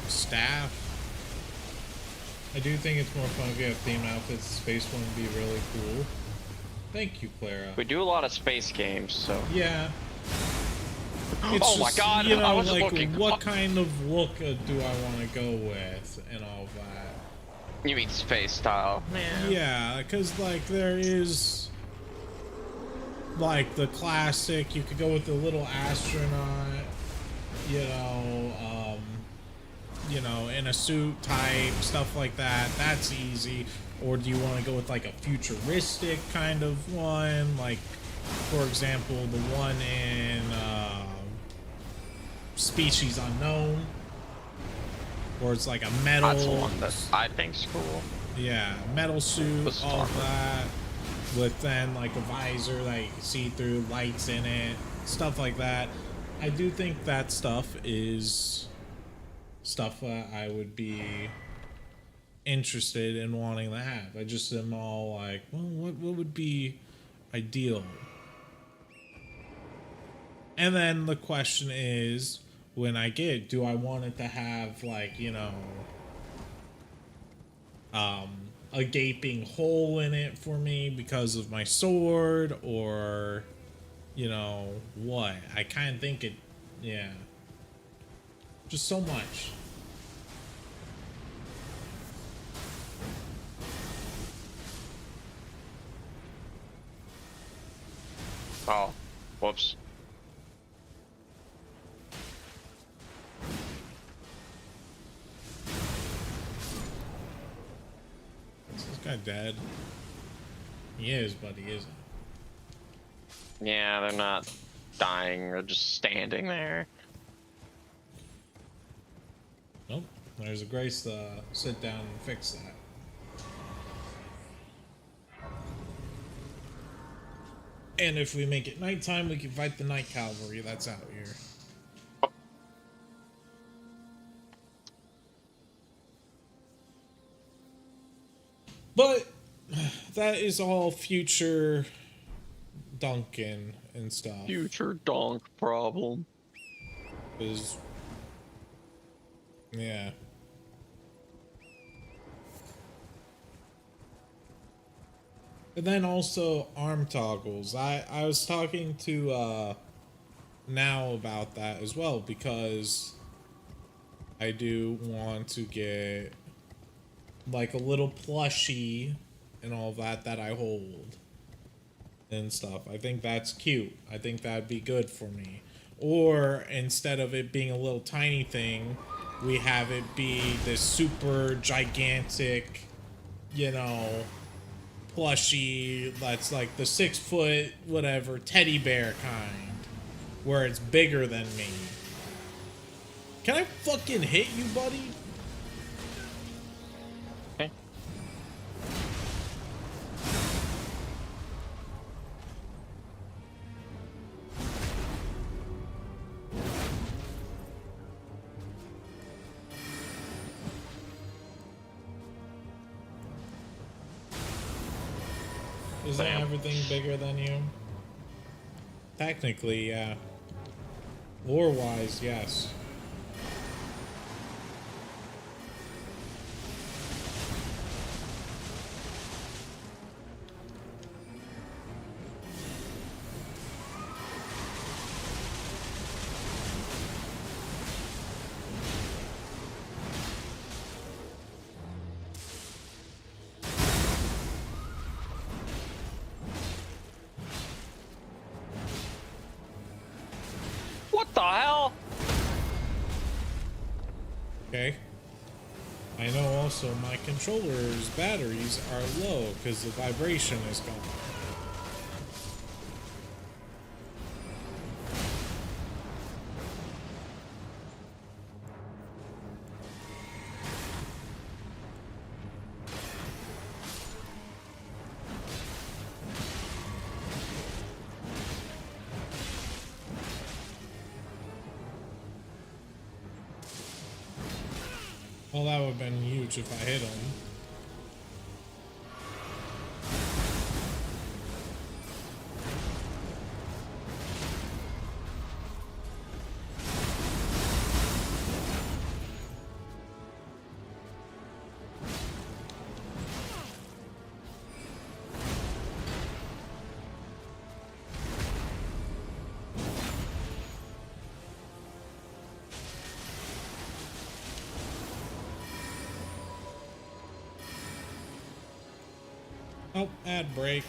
staff. I do think it's more fun if you have theme outfits. Space one would be really cool. Thank you, Clara. We do a lot of space games, so. Yeah. Oh Just, my god, you know, I was like, looking. what kind of look do I want to go with and all that? You mean space style? Yeah, because, like, there is, like, the classic, you could go with the little astronaut, you know, in a suit type, stuff like that. That's easy. Or do you want to go with, like, a futuristic kind of one? Like, for example, the one in, Species Unknown, or it's like a metal. That's the one that I think's cool. Yeah, metal suit, all that, with then like a visor that you can see through, lights in it, stuff like that. I do think that stuff is stuff I would be interested in wanting to have. I just am all like, well, what would be ideal? And then the question is, when I get it, do I want it to have, like, you know, a gaping hole in it for me because of my sword, or, you know, what? I kind of think it, yeah. Just so much. Oh, whoops. Is this guy dead? He is, but he isn't. Yeah, they're not dying, they're just standing there. Nope. There's a grace to sit down and fix that. And if we make it nighttime, we can fight the night cavalry that's out here. But that is all future Duncan and stuff. Future donk problem. Is, yeah. And then also arm toggles. I was talking to Now about that as well, because I do want to get like a little plushie and all that I hold and stuff. I think that's cute. I think that'd be good for me. Or instead of it being a little tiny thing, we have it be this super gigantic, you know, plushie that's like the 6 foot whatever teddy bear kind, where it's bigger than me. Can I fucking hit you, buddy? Okay. Isn't everything bigger than you? Technically, yeah. Lore-wise, yes. the hell? Okay. I know also my controller's batteries are low because the vibration is gone. Well, that would have been huge if I hit him. Oh, ad break.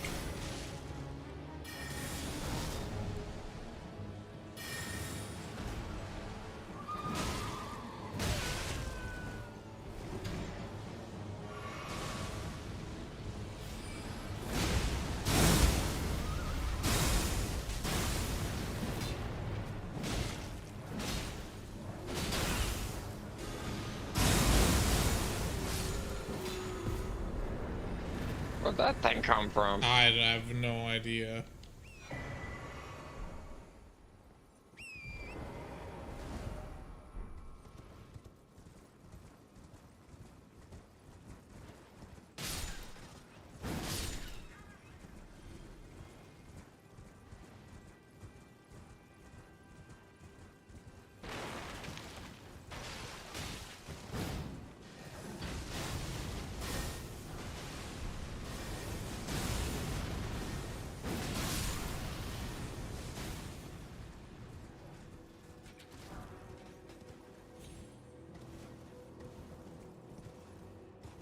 Where'd that thing come from? I have no idea.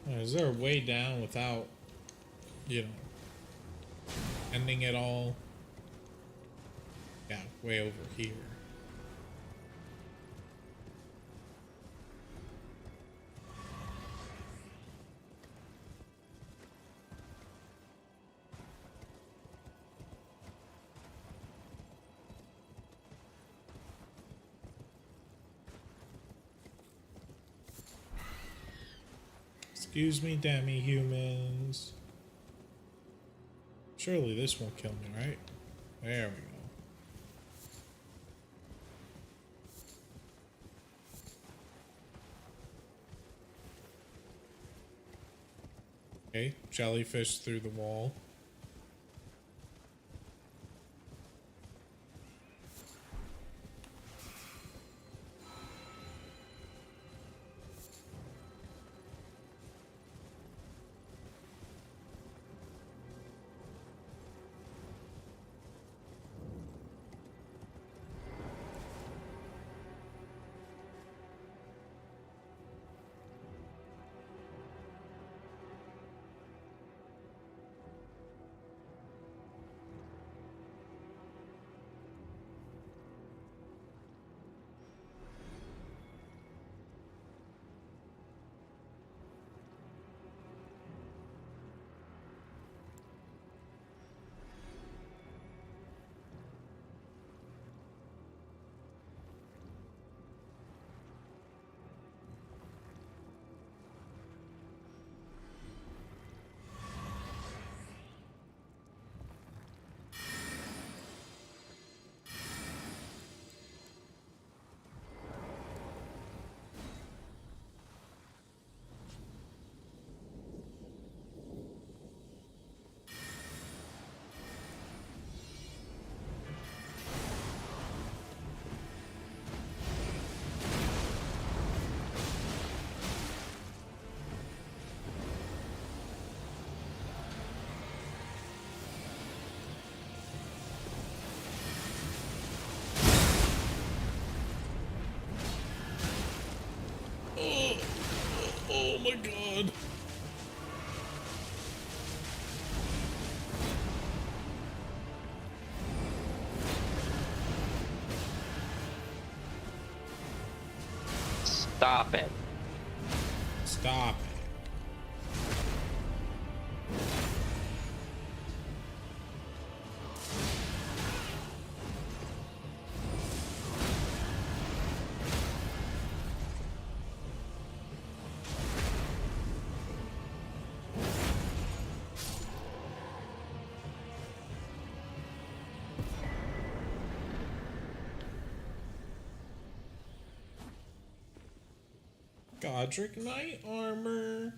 Is there a way down without, you know, ending it all? Yeah, way over here. Excuse me, demi-humans. Surely this won't kill me, right? There we go. Okay, jellyfish through the wall. Stop it. Stop it. Godric Knight armor.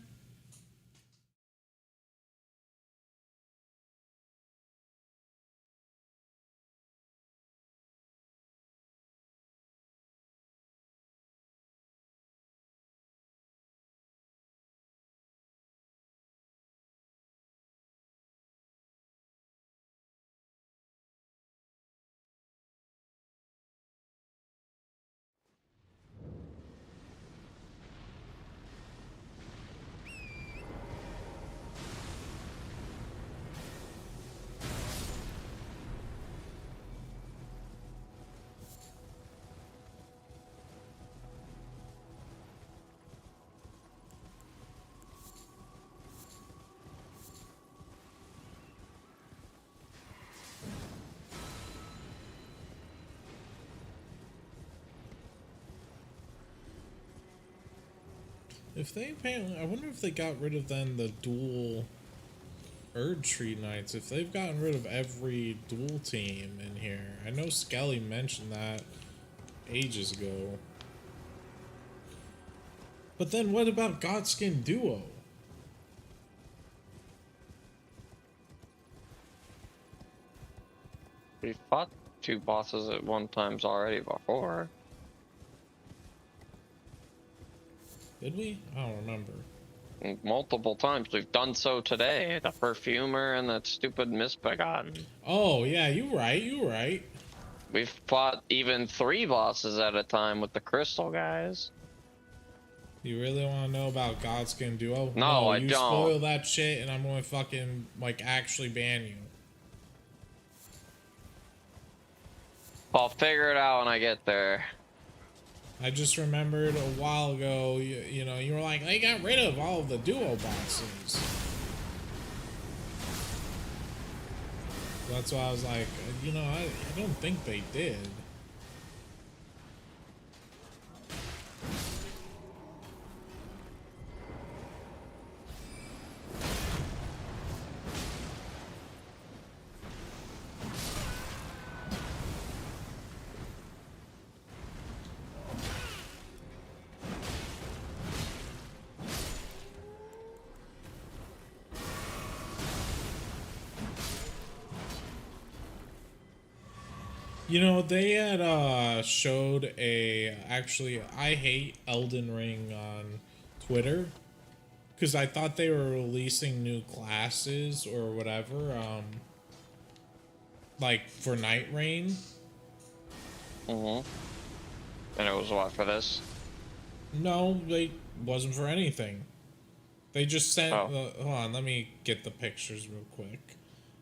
If they apparently, I wonder if they got rid of then the dual Erdtree Knights. If they've gotten rid of every dual team in here. I know Skelly mentioned that ages ago. But then what about Godskin Duo? We fought 2 bosses at one times already before. Did we? I don't remember. Multiple times. We've done so today. The Perfumer and that stupid Misbegotten. Oh, yeah, you're right, you're right. We've fought even 3 bosses at a time with the Crystal guys. You really want to know about Godskin Duo? No, I you don't. spoil that shit and I'm going to fucking, like, actually ban you. I'll figure it out when I get there. I just remembered a while ago, you know, you were like, they got rid of all of the duo bosses. That's why I was like, you know, I don't think they did. You know, they had showed actually, I hate Elden Ring on Twitter because I thought they were releasing new classes or whatever, like for Night Rain. And it was what for this? No, they wasn't for anything. They just sent. Oh. Hold on, let me get the pictures real quick,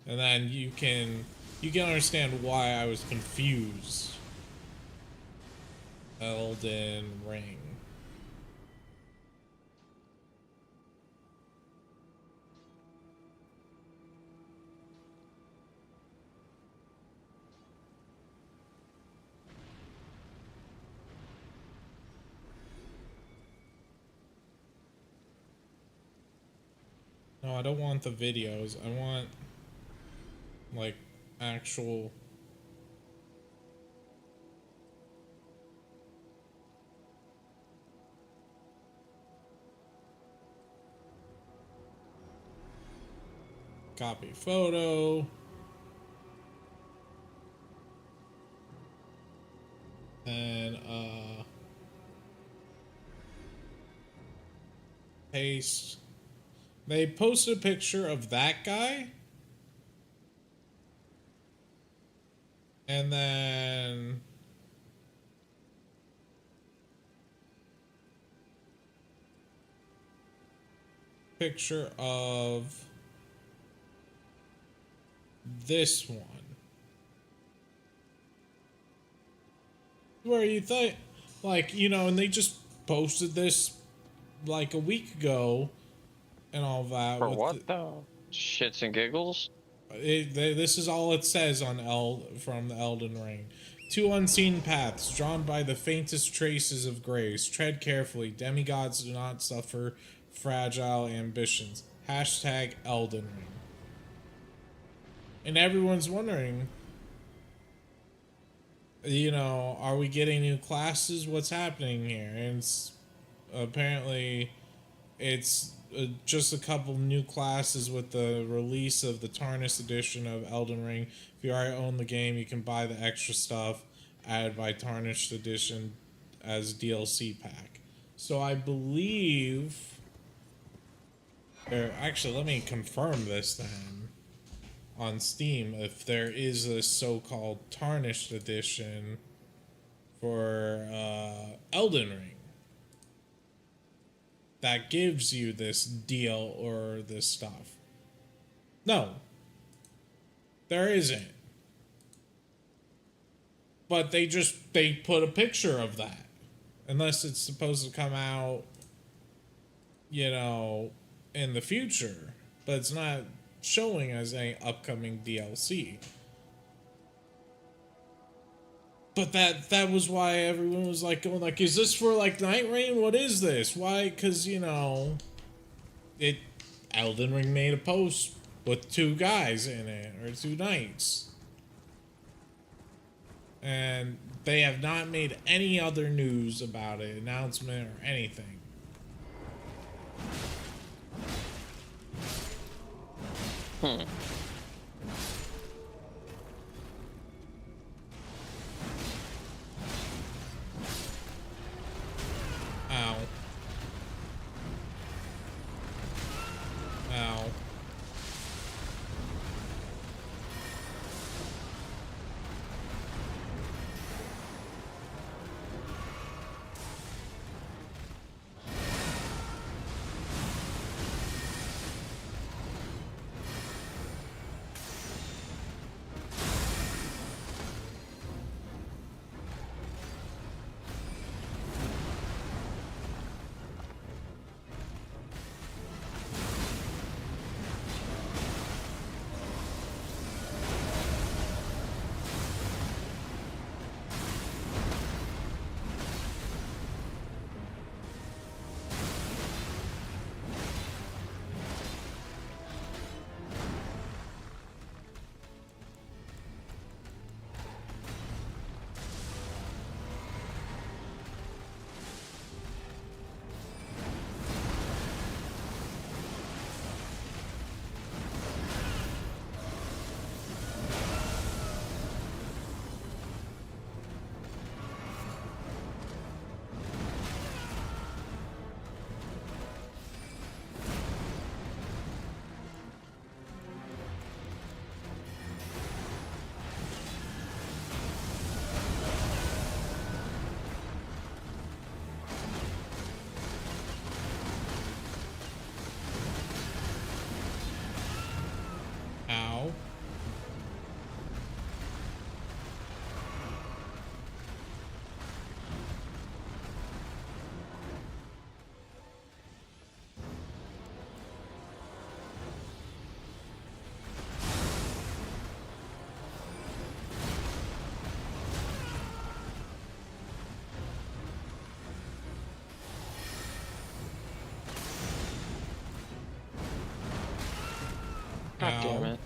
and then you can understand why I was confused. Elden Ring. No, I don't want the videos. I want, like, actual... Copy photo. And, paste. They posted a picture of that guy. And then... picture of... this one. Where you thought... like, you know, and they just posted this like a week ago and all that. For with what though? Shits and giggles? This is all it says on from the Elden Ring. Two unseen paths, drawn by the faintest traces of grace. Tread carefully. Demigods do not suffer fragile ambitions. Hashtag Elden Ring. And everyone's wondering, you know, are we getting new classes? What's happening here? And apparently, it's just a couple new classes with the release of the Tarnished edition of Elden Ring. If you already own the game, you can buy the extra stuff added by Tarnished edition as DLC pack. So I believe, actually, let me confirm this then on Steam, if there is a so-called Tarnished edition for Elden Ring that gives you this deal or this stuff. No, there isn't. But they put a picture of that. Unless it's supposed to come out, you know, in the future. But it's not showing as any upcoming DLC. But that was why everyone was like going like, is this for like Night Rain? What is this? Why? Because, you know, Elden Ring made a post with two guys in it, or two knights. And they have not made any other news about it, announcement or anything. Ow. Ow. Ow. God Ow. damn it.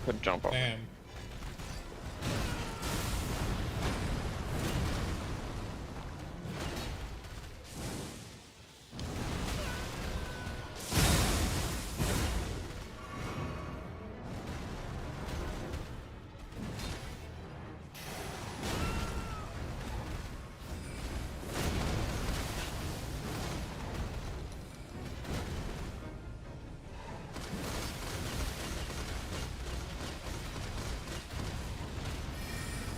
Could jump over. Damn.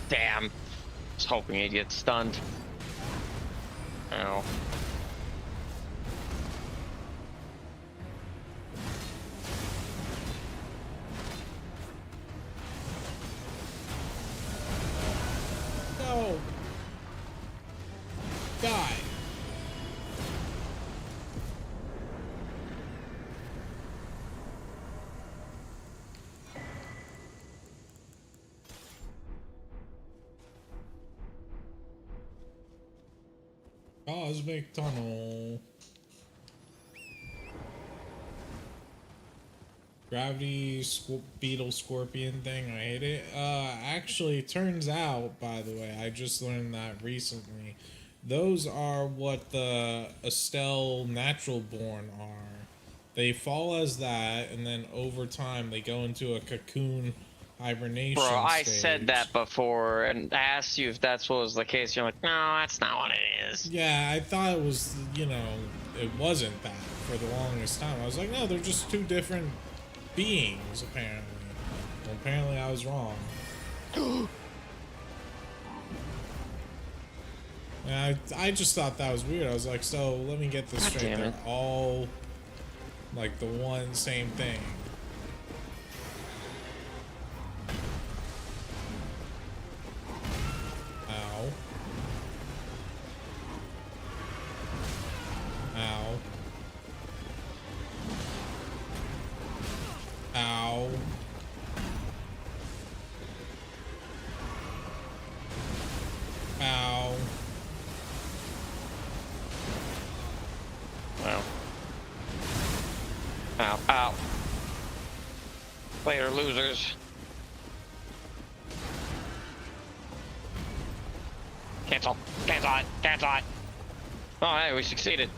Damn. Was hoping he'd get stunned. Ow. No. Die. Cosmic tunnel. Gravity beetle scorpion thing. I hate it. Actually, turns out, by the way, I just learned that recently. Those are what the Estelle natural born are. They fall as that, and then over time they go into a cocoon hibernation Bro, I stage. said that before and I asked you if that's what was the case. You're like, no, that's not what it is. Yeah, I thought it was, you know, it wasn't that for the longest time. I was like, no, they're just two different beings, apparently. Well, apparently I was wrong. And I just thought that was weird. I was like, so let me get this God straight. damn They're it. all like the one same thing. Ow. Ow. Ow. Ow. Wow. Ow, ow. Later, losers. Cancel. Cancel it. Cancel it. Oh, hey, we succeeded.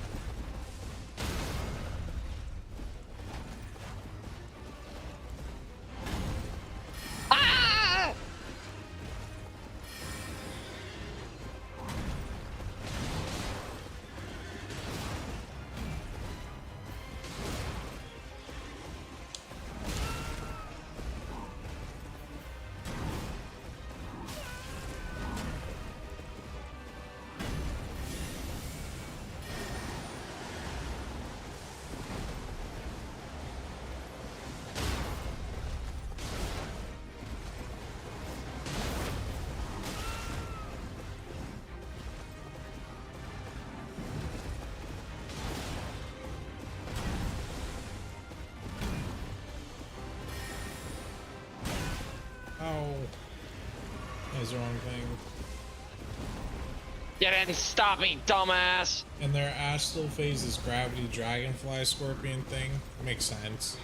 Ah! Ow. That was the wrong thing. You didn't stop me, dumbass! And their astral phase is gravity dragonfly scorpion thing. Makes sense.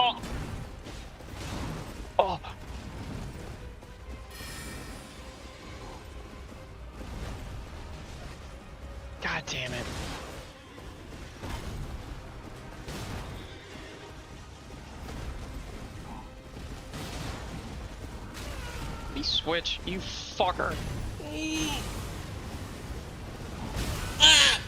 Oh! Oh! God damn it. switch, you fucker. Ah!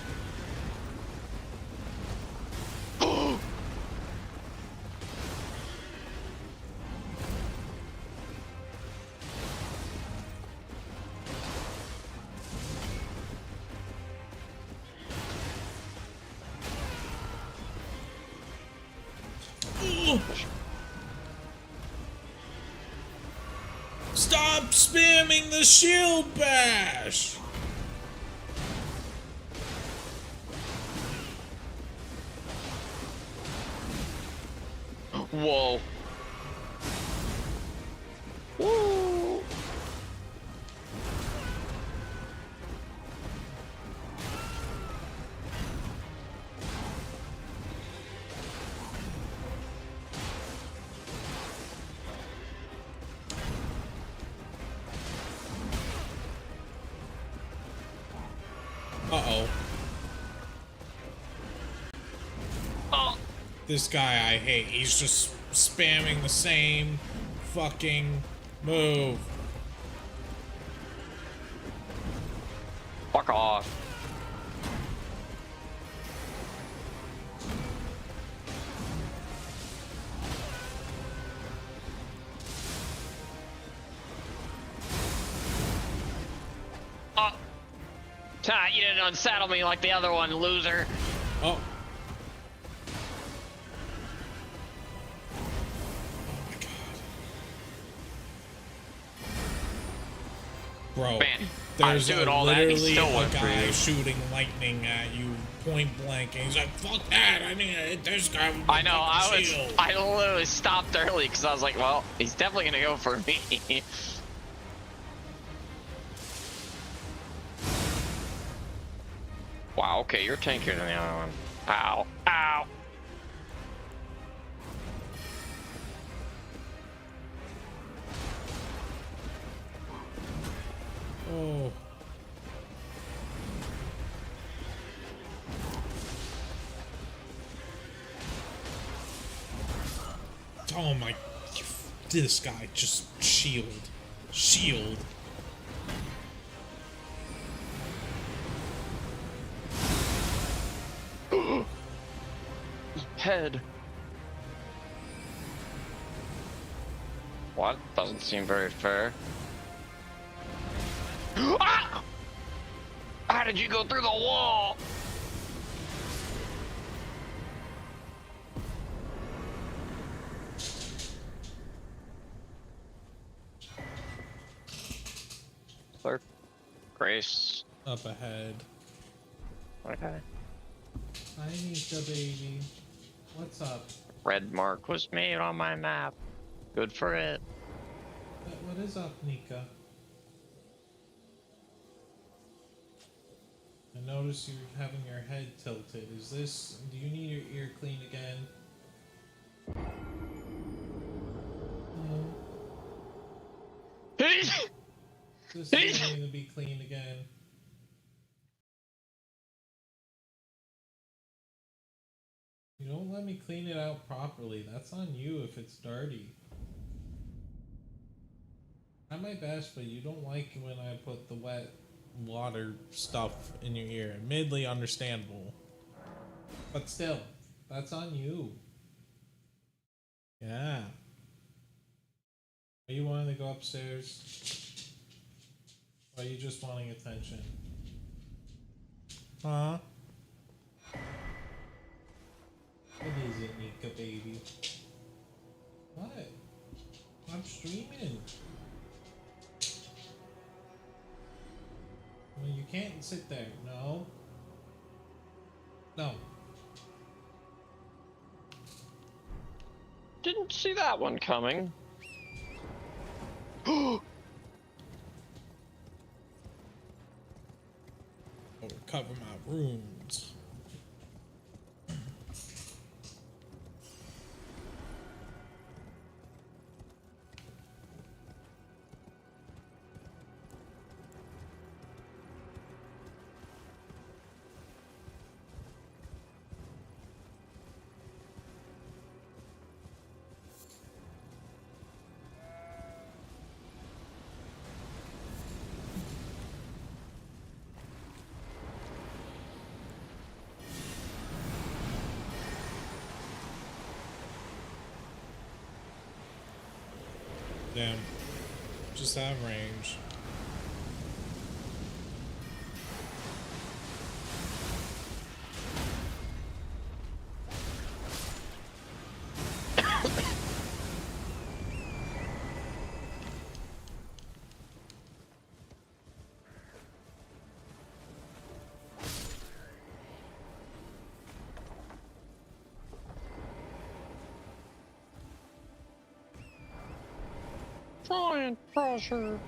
Stop spamming the shield bash! Whoa. Woo. Uh-oh. Oh. This guy I hate. He's just spamming the same fucking move. Fuck off. Oh. You didn't unsaddle me like the other one, loser. Oh. Bro, Man, there's I'm doing all that and he literally still a went for guy you. shooting lightning at you point blank, and he's like, "Fuck that! I need to hit this guy with I my know, fucking shield." I literally stopped early because I was like, well, he's definitely gonna go for me. Wow, okay, you're tankier than the other one. Ow, ow. Oh. Oh my! This guy just shield. Head. What? Doesn't seem very fair. Ah! How did you go through the wall? Clerk. Grace. Up ahead. Okay. Hi, Nika, baby. What's up? Red mark was made on my map. Good for it. What is up, Nika? I notice you're having your head tilted. Is this... Do you need your ear clean again? No. Does this need to be cleaned again? You don't let me clean it out properly. That's on you if it's dirty. I'm my best, but you don't like when I put the wet water stuff in your ear. Admittedly understandable. But still, that's on you. Yeah. Are you wanting to go upstairs? Or are you just wanting attention? Huh? What is it, Nika, baby? What? I'm streaming. Well, you can't sit there. No. No. Didn't see that one coming. I'll recover my runes. Damn. Just have range. Giant pressure.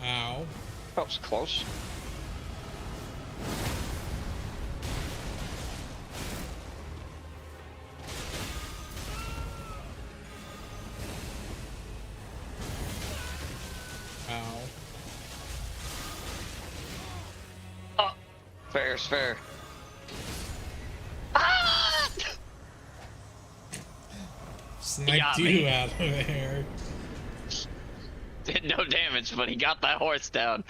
Ow. That was close. Ow. Oh, fair's fair. Ah! Sniped got you me. out of there. Did no damage, but he got that horse down.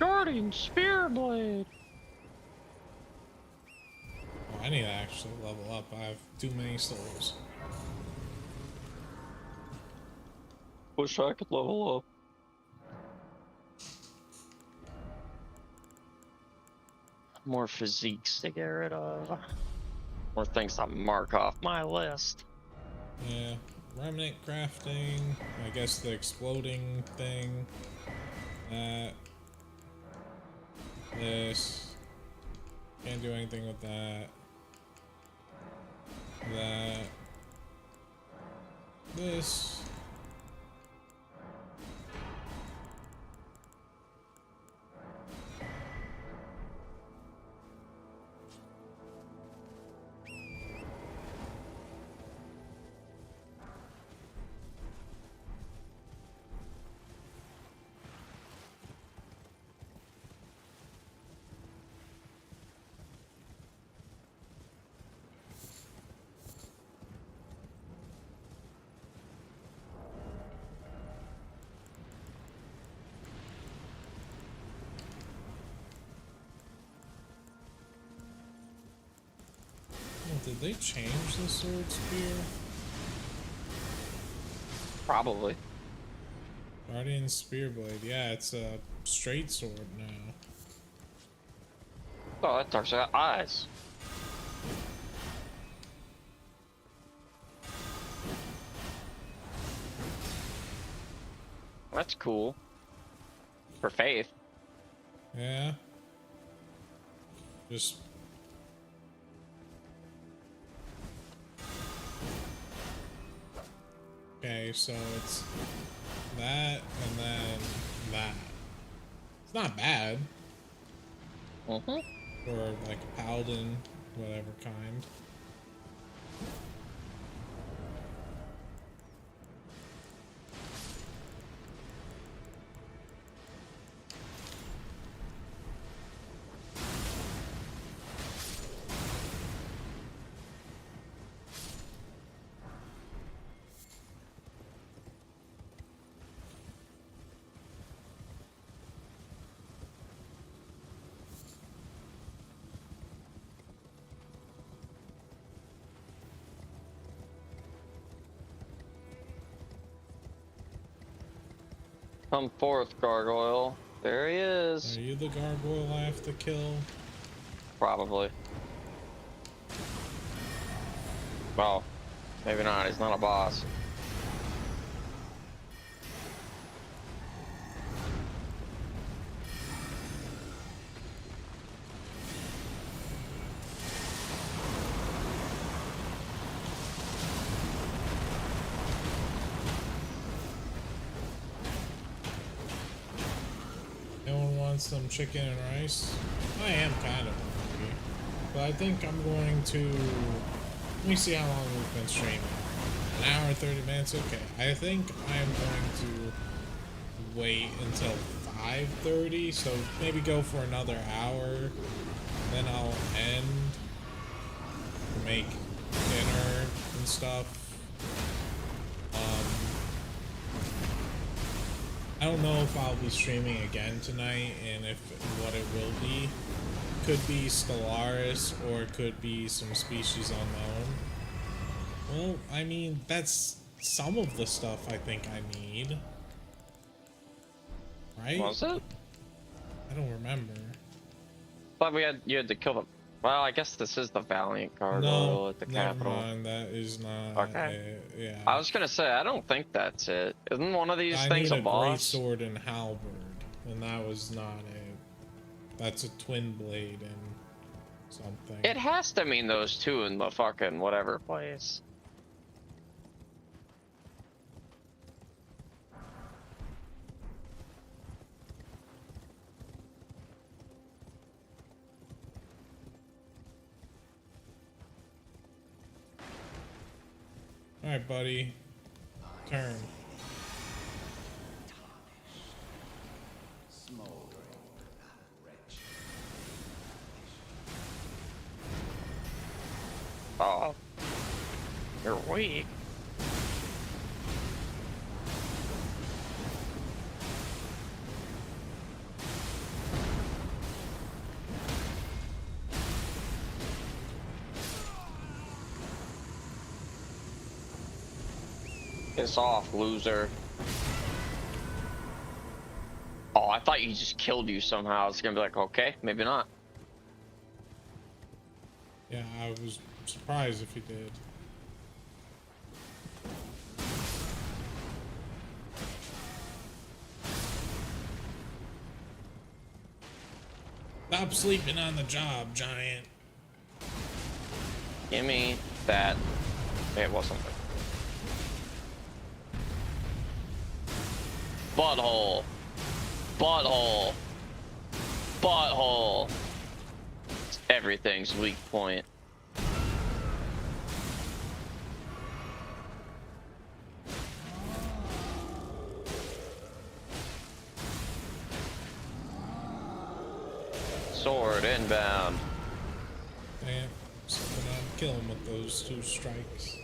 Guardian Spearblade. Oh, I need to actually level up. I have too many souls. Wish I could level up. More physiques to get rid of. More things to mark off my list. Yeah. Remnant crafting. I guess the exploding thing. That. This. Can't do anything with that. That. This. Oh, did they change the sword spear? Probably. Guardian Spearblade. Yeah, it's a straight sword now. Oh, that dark's got eyes. That's cool. For Faith. Yeah. Just. Okay, so it's that and then that. It's not bad Mm-hmm. for like a paladin, whatever kind. Come forth, Gargoyle. There he Are is. you the gargoyle I have to kill? Probably. Well, maybe not. He's not a boss. want some chicken and rice? I am kind of hungry, but I think I'm going to. Let me see how long we've been streaming. An hour and 30 minutes. Okay, I think I'm going to wait until 5:30, so maybe go for another hour. Then I'll end, make dinner and stuff. I don't know if I'll be streaming again tonight, and if what it will be. Could be Stellaris, or it could be some species unknown. Well, I mean, that's some of the stuff I think I need. Right? Was it? I don't remember. Thought you had to kill them. Well, I guess this is the Valiant Gargoyle at the capital. Never mind. That is not. Okay. Yeah. I was gonna say, I don't think that's it. Isn't one of these things I a need a boss? great sword and halberd, and that was not it. That's a twin blade and something. It has to mean those two in the fucking whatever place. All right, buddy. Turn. Oh, you're weak. Piss off, loser. Oh, I thought you just killed you somehow. I was gonna be like, okay, maybe not. Yeah, I was surprised if he did. Stop sleeping on the job, giant. Give me that. It wasn't. Butthole. Butthole. Butthole. It's everything's weak point. Sword inbound. Damn, something I'd kill him with those two strikes.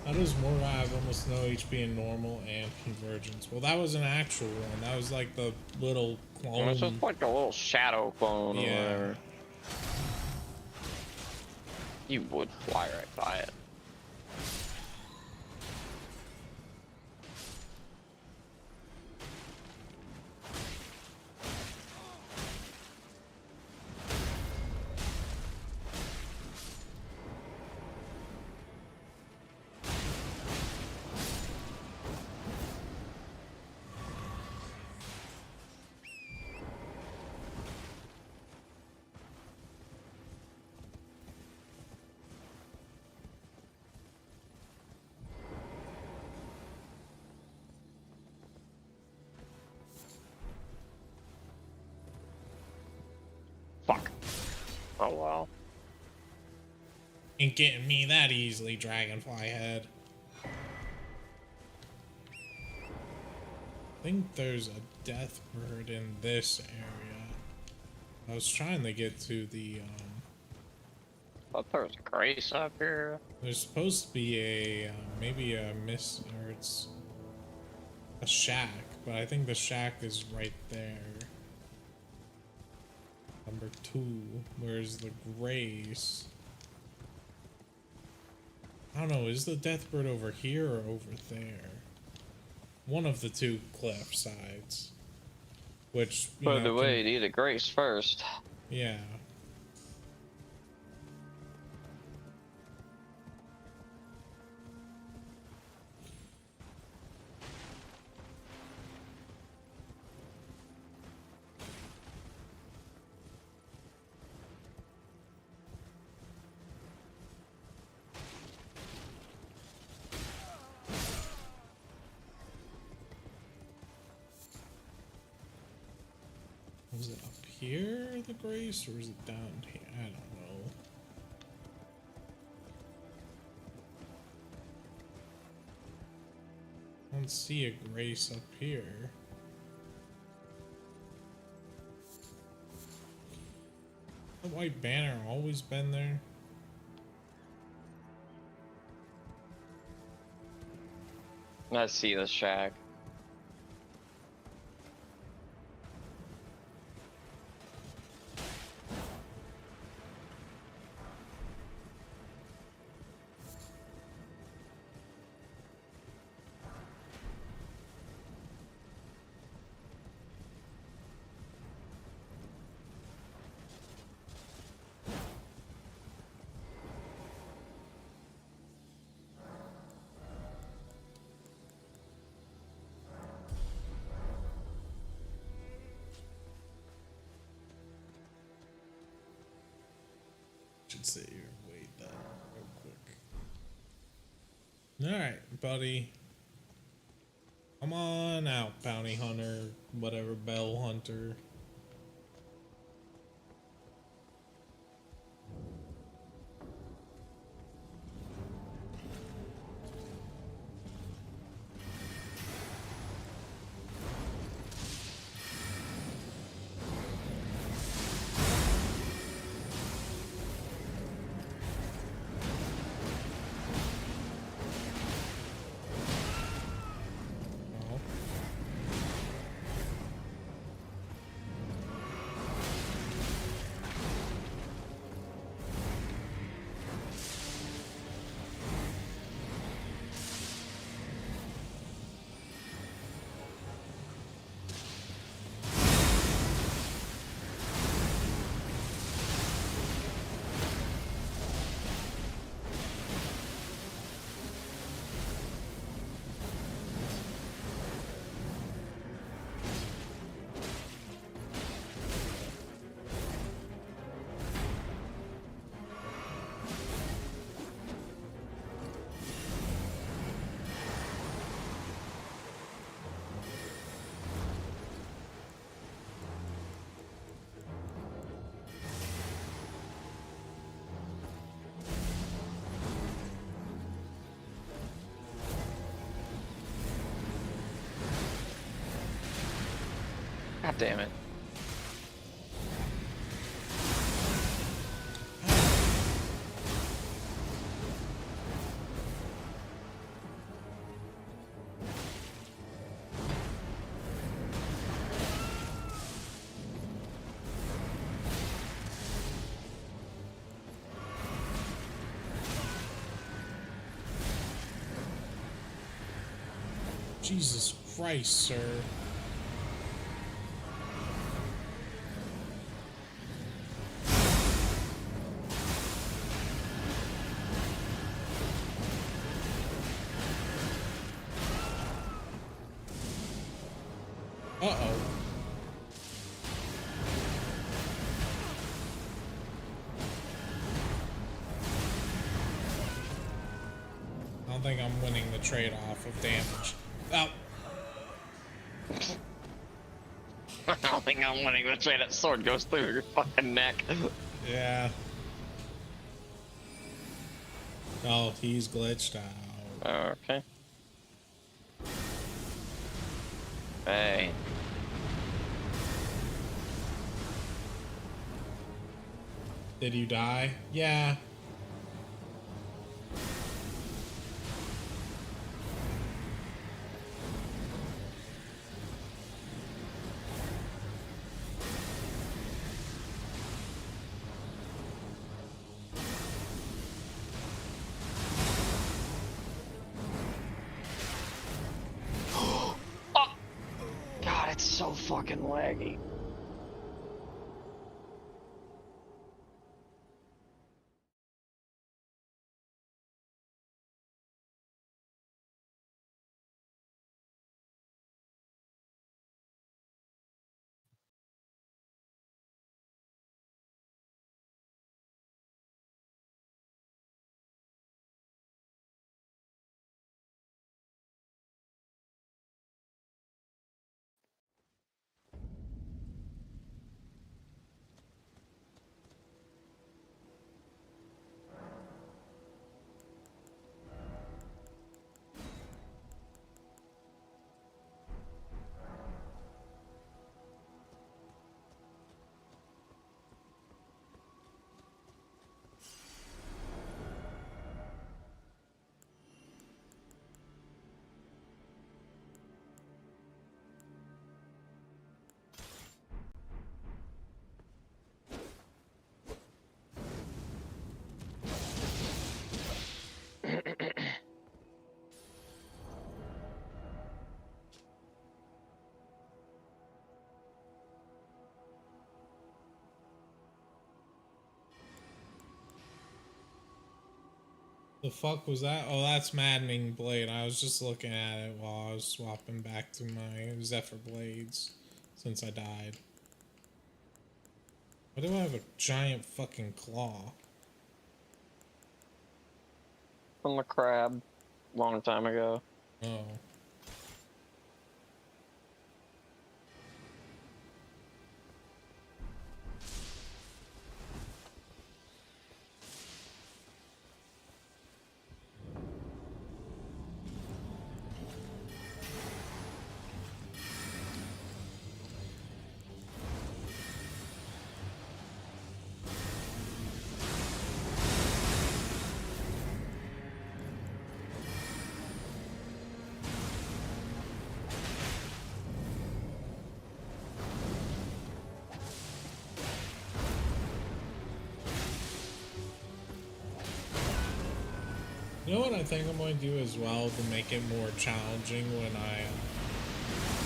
How does Mora have almost no HP in normal and convergence? Well, that was an actual one. That was like the little clone. It's just like a little shadow clone or whatever. You would fly right by it. Fuck. Oh well. Ain't getting me that easily, Dragonfly Head. I think there's a death bird in this area. I was trying to get to the, Thought there was Grace up here. there's supposed to be a, maybe a or it's a shack, but I think the shack is right there. Number 2, where's the Grace? I don't know, is the Deathbird over here or over there? One of the two cliff sides. Which, you By know, the way, need a Grace first. yeah. Was it up here, the grace, or is it down here? I don't know. I don't see a grace up here. The white banner always been there. I see the shack. Should sit here and wait that real quick. Alright, buddy. Come on out, bounty hunter, whatever, bell hunter. God damn it. Jesus Christ, sir. Uh-oh. I don't think I'm winning the trade-off of damage. Oh. I don't think I'm winning the trade. That sword goes through your fucking neck. Yeah. Oh, he's glitched out. Okay. Hey. Did you die? Yeah. God, it's so fucking laggy. The fuck was that? Oh, that's Maddening Blade. I was just looking at it while I was swapping back to my Zephyr Blades since I died. Why do I have a giant fucking claw? From the crab, long time ago. Oh. You know what I think I'm going to do as well to make it more challenging when I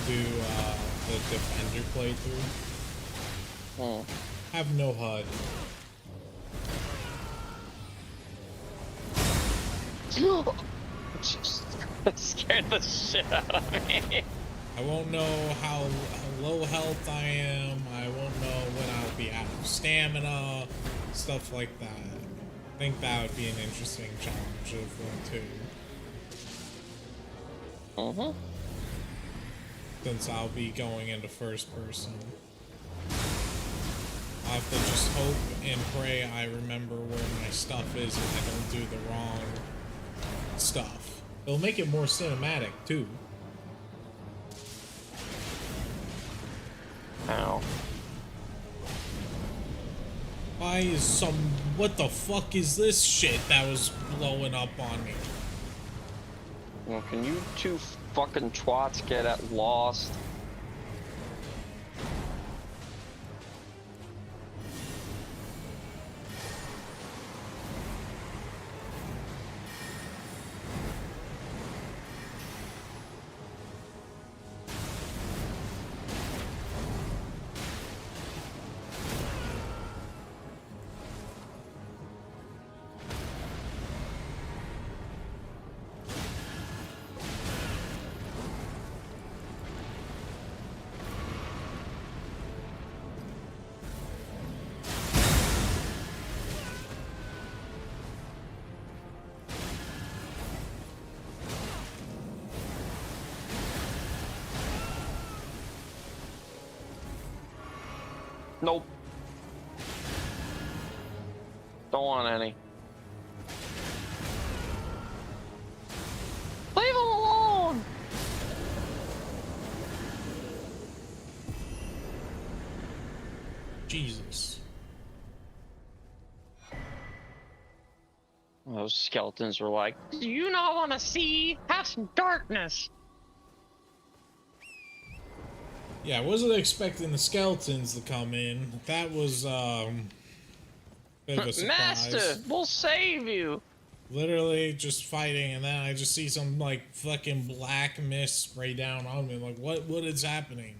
do the Defender playthrough? Have no HUD. That scared the shit out of me. I won't know how low health I am. I won't know when I'll be out of stamina. Stuff like that. I think that would be an interesting challenge of one too. Since I'll be going into first person. I'll have to just hope and pray I remember where my stuff is and I don't do the wrong stuff. It'll make it more cinematic too. Ow. Why is what the fuck is this shit that was blowing up on me? Well, can you two fucking twats get lost? Nope. Don't want any. Leave him alone! Jesus. Those skeletons were like, do you not want to see? Have some darkness! Yeah, I wasn't expecting the skeletons to come in. That was, bit of a surprise. Master, we'll save you! Literally just fighting, and then I just see some, like, fucking black mist spray down on me. Like, what is happening?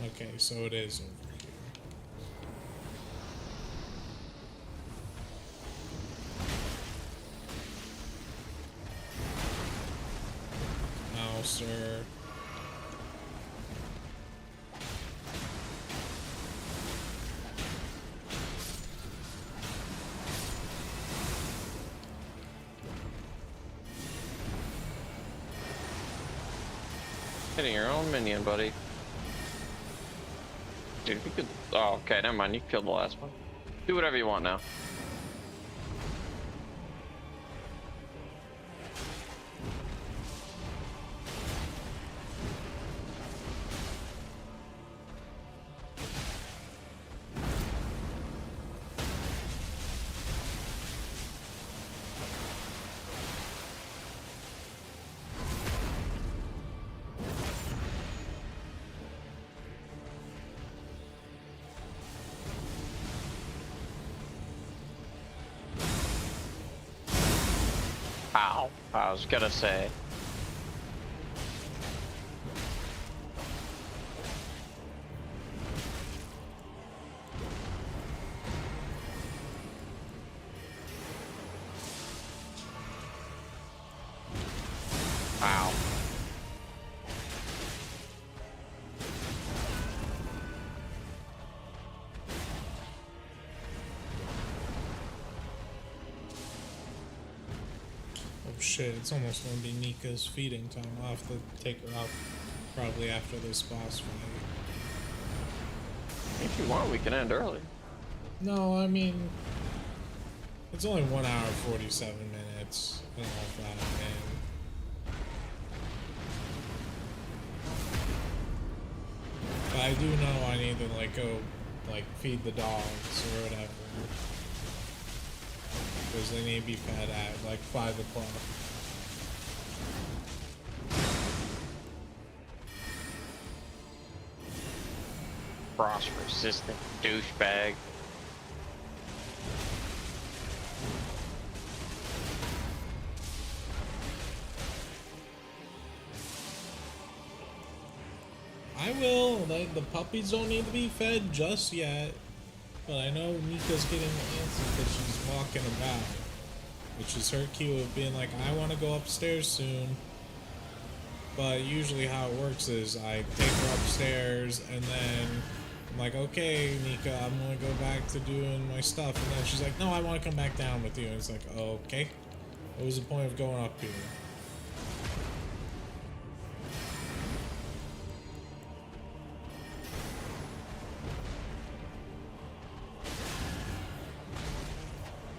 Okay, so it is over here. Now, sir. Hitting your own minion, buddy. Dude, you could. Oh, okay, never mind. You killed the last one. Do whatever you want now. Ow. I was gonna say. shit, it's almost gonna be Nika's feeding time. I'll have to take her out probably after this boss fight. If you want, we can end early. No, I mean, it's only 1 hour 47 minutes and all that, and but I do know I need to like go like feed the dogs or whatever. Because they need to be fed at like 5 o'clock. Frost resistant douchebag. I will. The puppies don't need to be fed just yet. But I know Nika's getting antsy because she's walking about. Which is her cue of being like, I want to go upstairs soon. But usually how it works is I take her upstairs and then I'm like, okay, Nika, I'm going to go back to doing my stuff. And then she's like, no, I want to come back down with you. And it's like, okay. What was the point of going up here?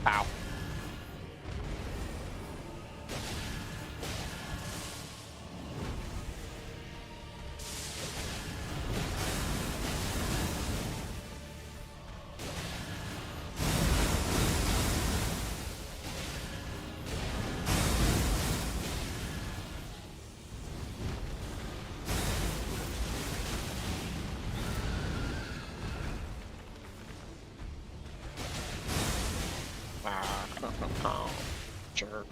Ow. Oh, jerk.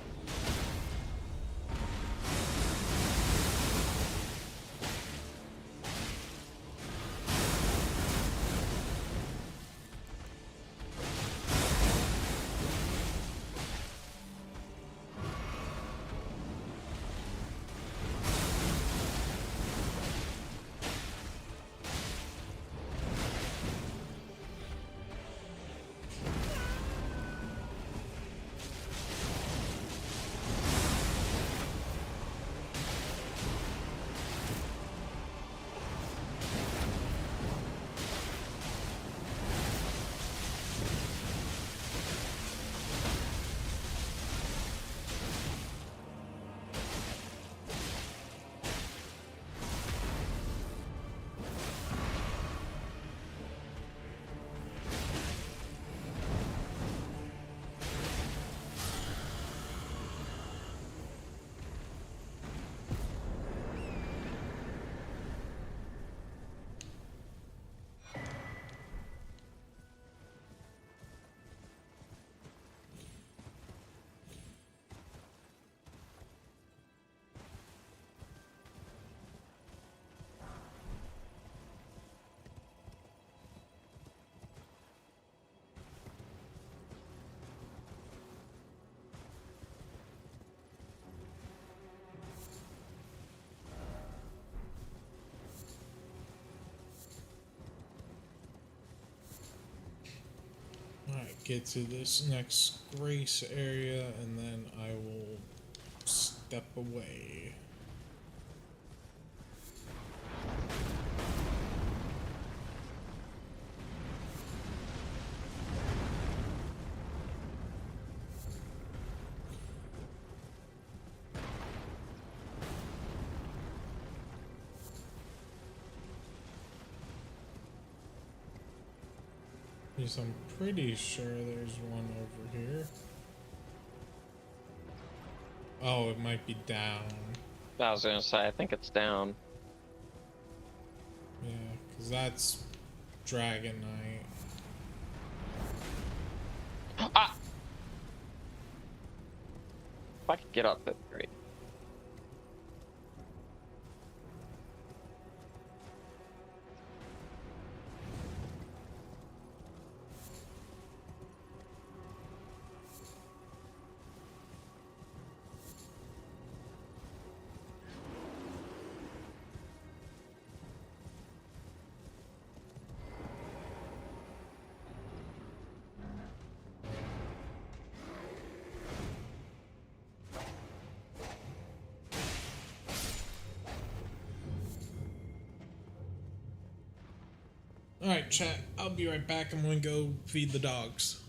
Alright, get to this next grace area and then I will step away. Because I'm pretty sure there's one over here. Oh, it might be down. I was gonna say, I think it's down. Yeah, because that's Dragon Knight. Ah! If I could get up, that'd be great. Alright, chat. I'll be right back. I'm gonna go feed the dogs.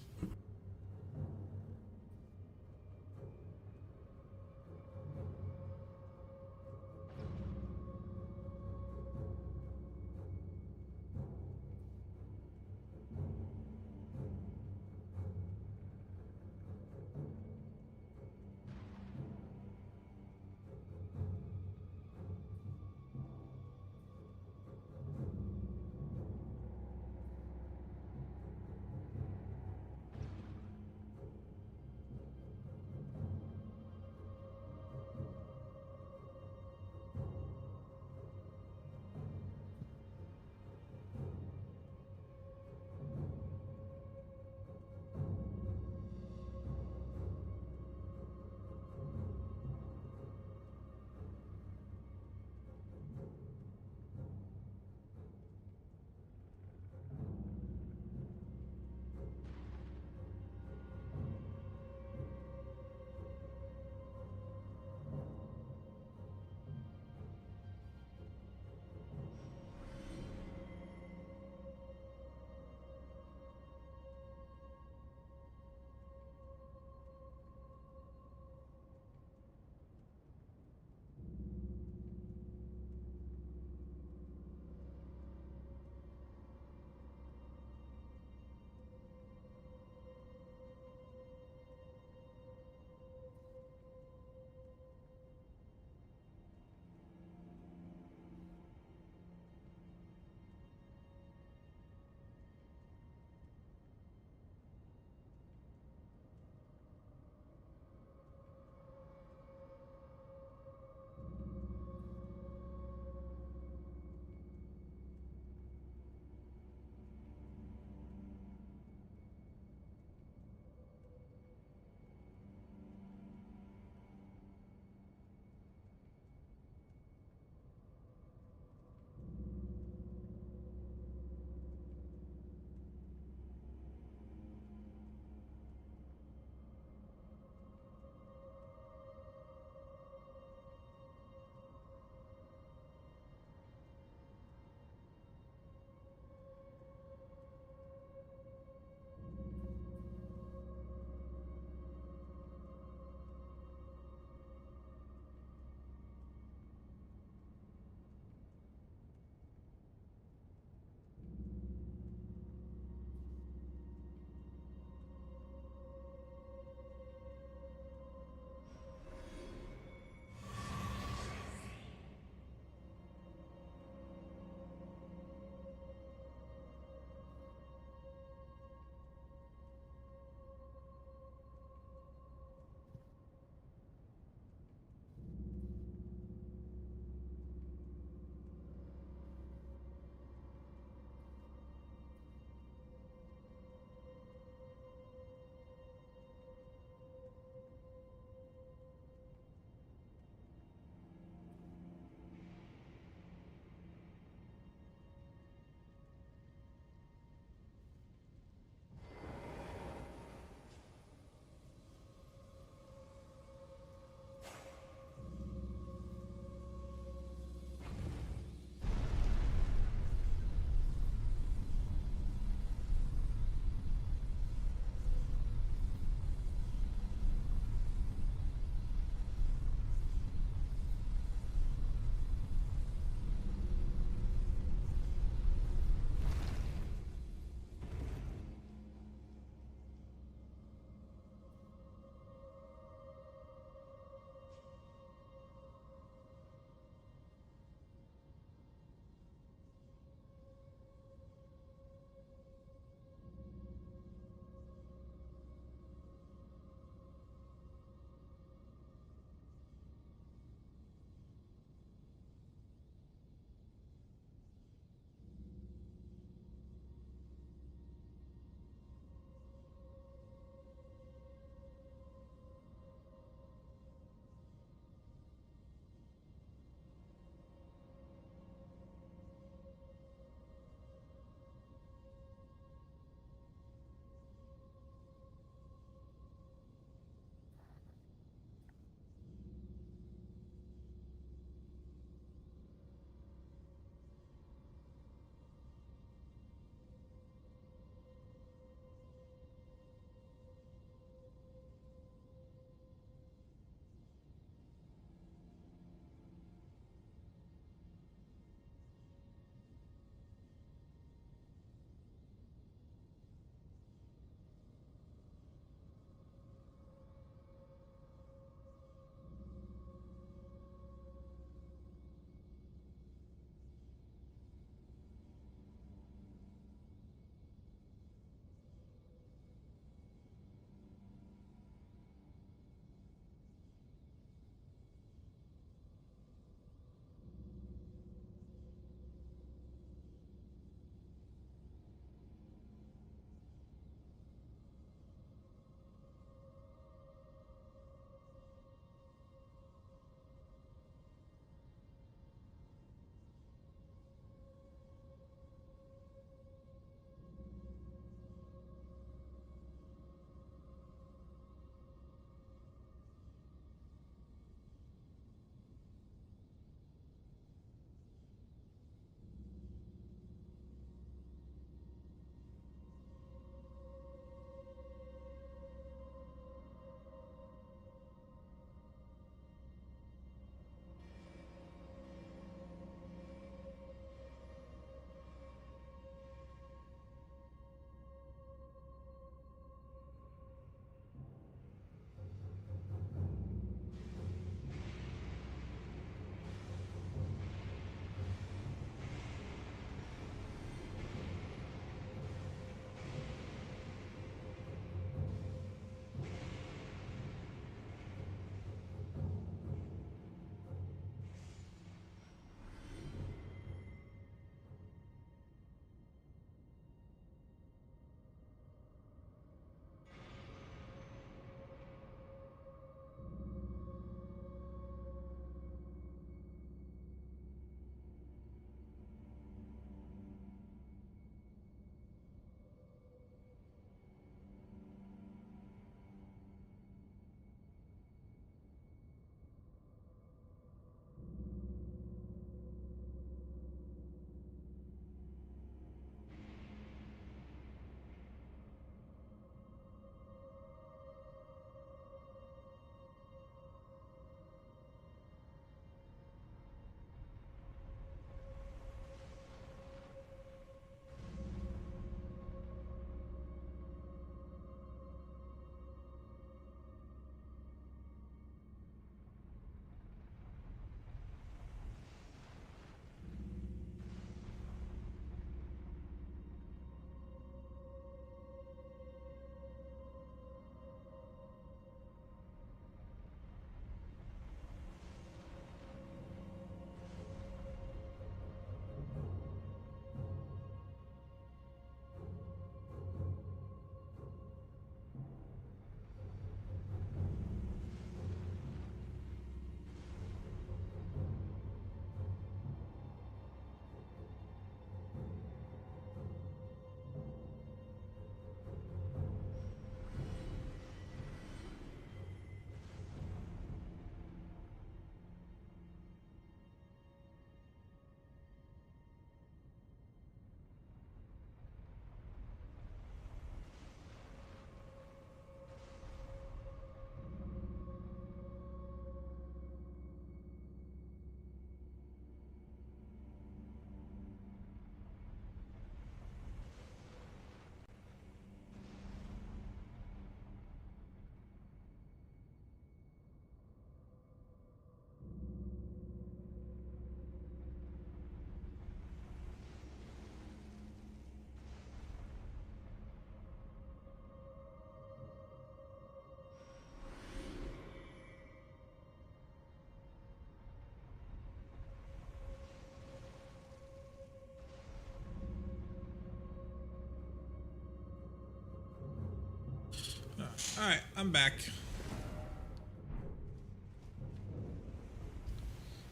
Alright, I'm back.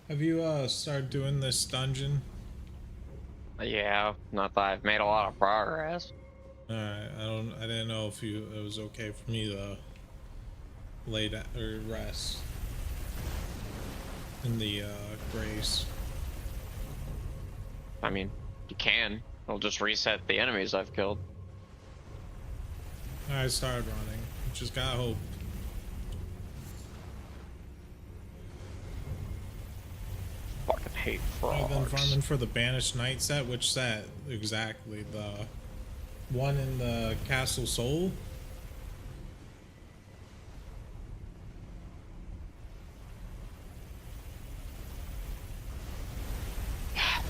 Have you started doing this dungeon? Yeah, not that I've made a lot of progress. Alright, I didn't know if it was okay for me to lay down or rest in the grace. I mean, you can. It'll just reset the enemies I've killed. I started running. Just got hope. Fucking hate frogs. I've been farming for the Banished Knight set. Which set exactly? The one in the Castle Soul?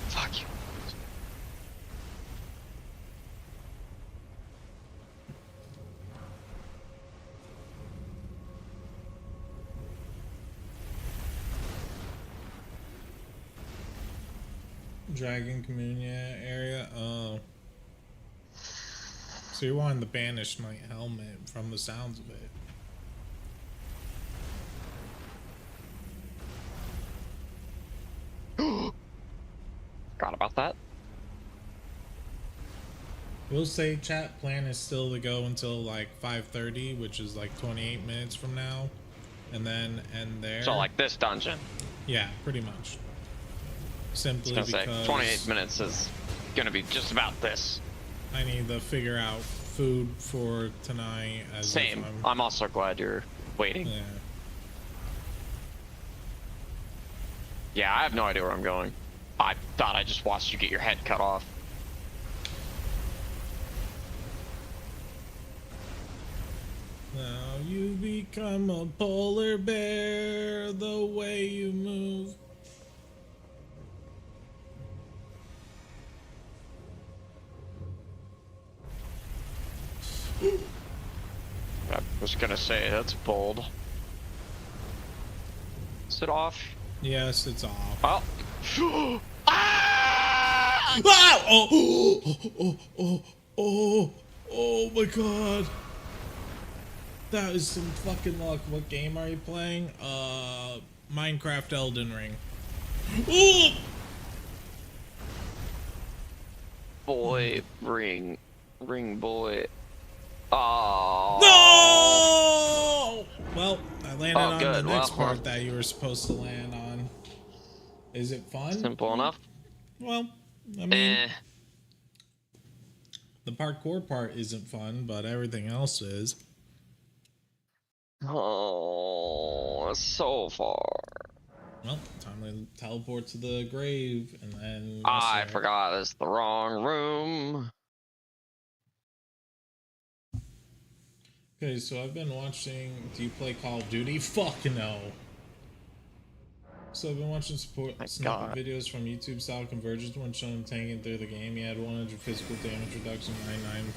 Fuck you. Dragon Communia area. Oh. So you're wanting the Banished Knight helmet from the sounds of it. Forgot about that. We'll say chat plan is still to go until like 5:30, which is like 28 minutes from now, and then end there. So like this dungeon. Yeah, pretty much. Simply I was gonna because say 28 minutes is gonna be just about this. I need to figure out food for tonight. As Same. I'm also glad you're waiting. Yeah. Yeah, I have no idea where I'm going. I thought I just watched you get your head cut off. Now you become a polar bear the way you move. I was gonna say, that's bold. Is it off? Yes, it's off. Oh. Ah! Ah! Oh! Oh my god. That is some fucking luck. What game are you playing? Minecraft Elden Ring. Ooh! Boy, ring boy. Oh. No! Well, I landed on good. the next Well, part that you were supposed to land on. Is it fun? Simple enough. Well, I mean, the parkour part isn't fun, but everything else is. Oh, so far. Well, time to teleport to the grave and then. I rest there. forgot it's the wrong room. Okay, so I've been watching. Do you play Call of Duty? Fuck no. So I've been watching My snippet God. videos from YouTube style Convergence when showing tanking through the game. He had 100 physical damage reduction, 99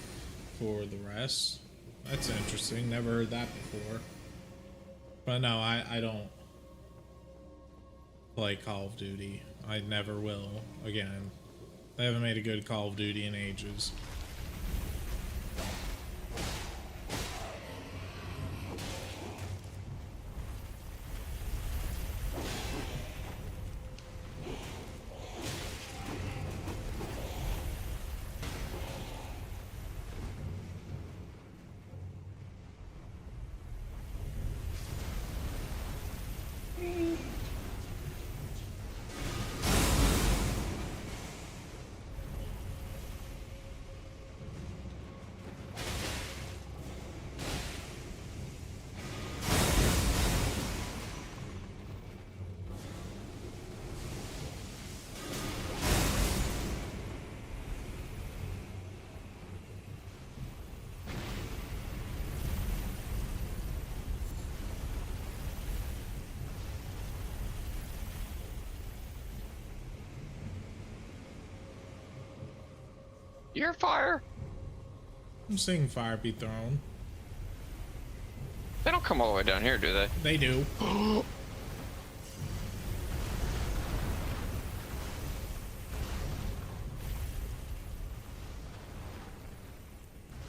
for the rest. That's interesting. Never heard that before. But no, I don't play Call of Duty. I never will. Again, they haven't made a good Call of Duty in ages. You're fire. I'm seeing fire be thrown. They don't come all the way down here, do they? They do.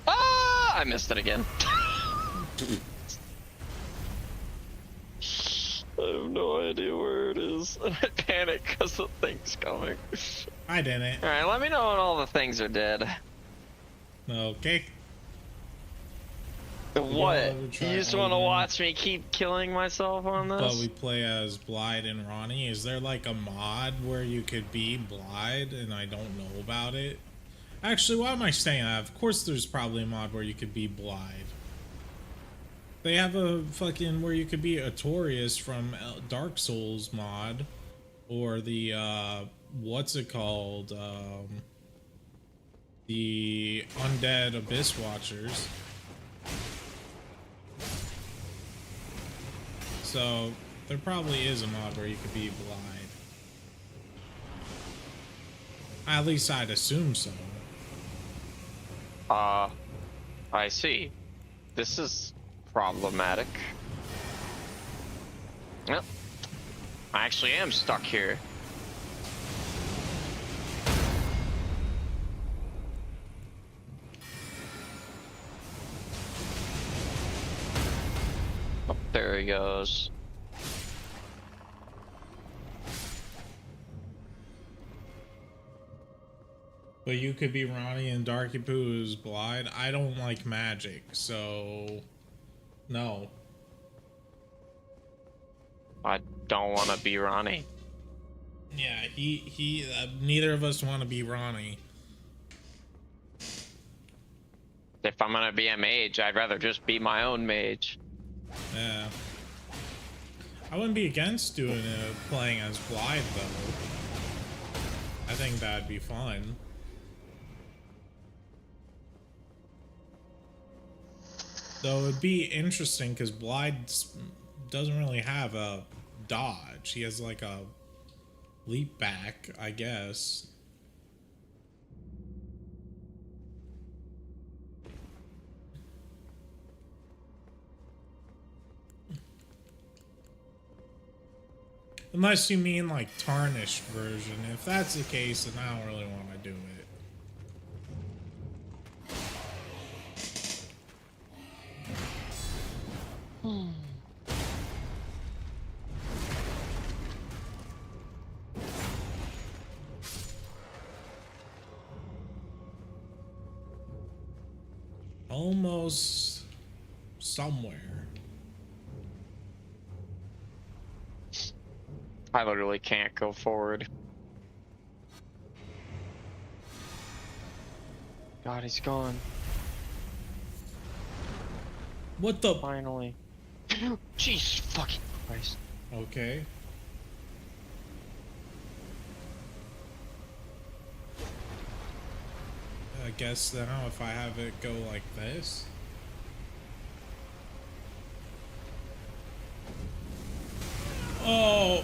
Ah! I missed it again. I have no idea where it is. And I panic because the thing's coming. I didn't. Alright, let me know when all the things are dead. Okay. What? You You try just want to Elden, watch me keep killing myself on this? but we play as Blythe and Ronnie. Is there like a mod where you could be Blythe and I don't know about it? Actually, why am I saying that? Of course there's probably a mod where you could be Blythe. They have a fucking where you could be Artorias from Dark Souls mod. Or the, what's it called? The Undead Abyss Watchers. So, there probably is a mod where you could be Blythe. At least I'd assume so. I see. This is problematic. Well, I actually am stuck here. Oh, there he goes. But you could be Ronnie and Darky Poo is Blythe. I don't like magic, so no. I don't want to be Ronnie. Yeah, neither of us want to be Ronnie. If I'm gonna be a mage, I'd rather just be my own mage. Yeah. I wouldn't be against doing it, playing as Blythe though. I think that'd be fun. Though it'd be interesting because Blythe doesn't really have a dodge. He has like a leap back, I guess. Unless you mean like tarnished version. If that's the case, then I don't really want to do it. Almost somewhere. I literally can't go forward. God, he's gone. What the? Finally. Jeez fucking Christ. Okay. I guess now if I have it go like this. Oh.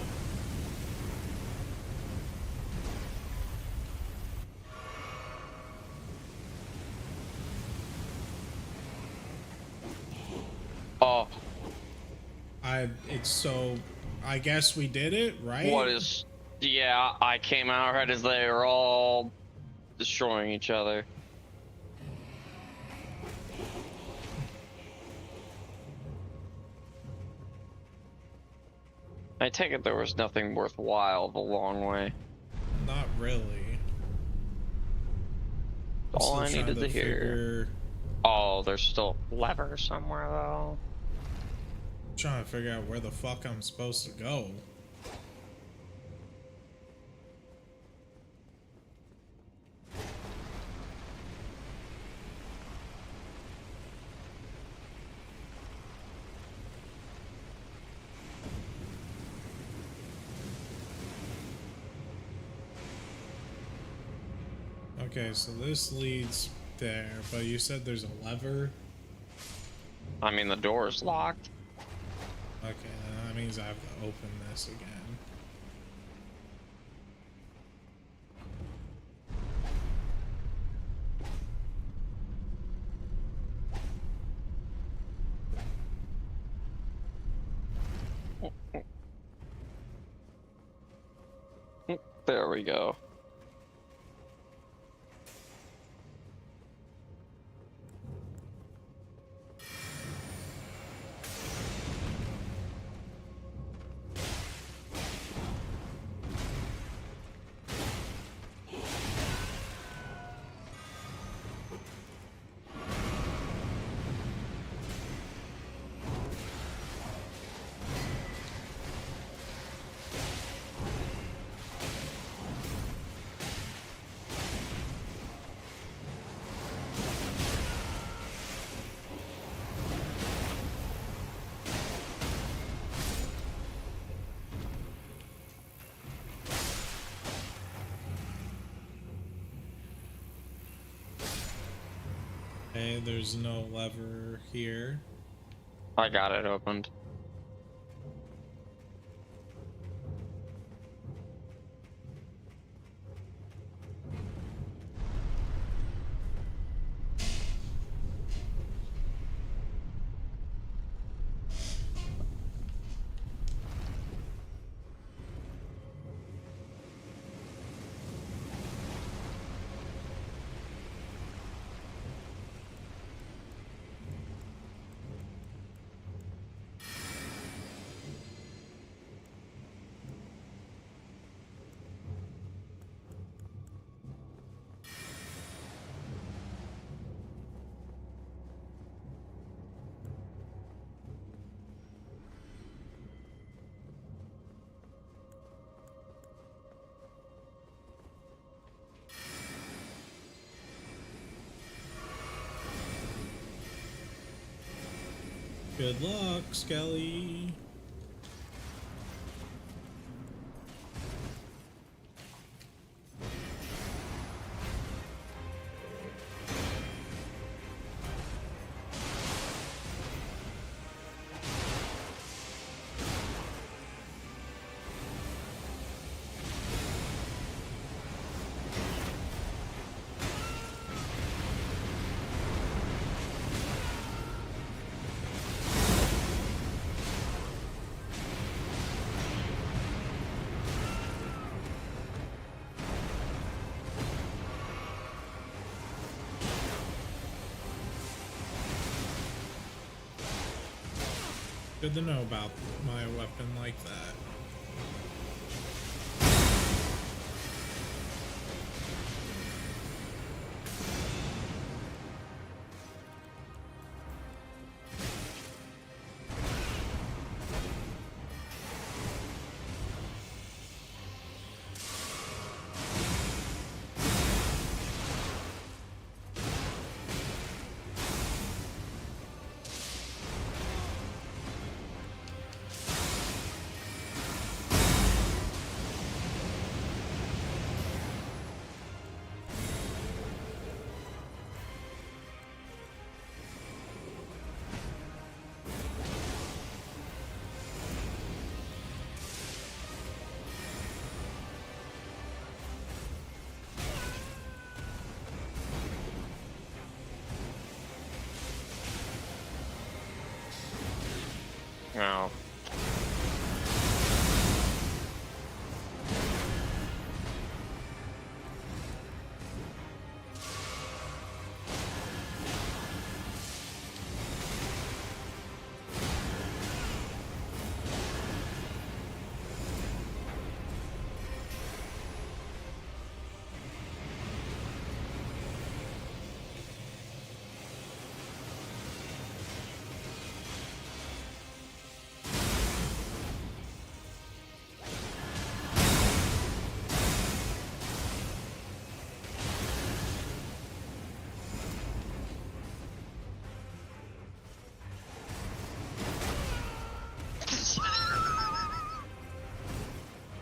Oh, It's so, I guess we did it, right? what is... Yeah, I came out right as they were all destroying each other. I take it there was nothing worthwhile the long way. Not really. All I Still needed trying to hear. figure- Oh, there's still a lever somewhere though. Trying to figure out where the fuck I'm supposed to go. Okay, so this leads there, but you said there's a lever. I mean, the door's locked. Okay, then that means I have to open this again. There we go. Okay, there's no lever here. I got it opened. Good luck, Skelly. Good to know about my weapon like that. No.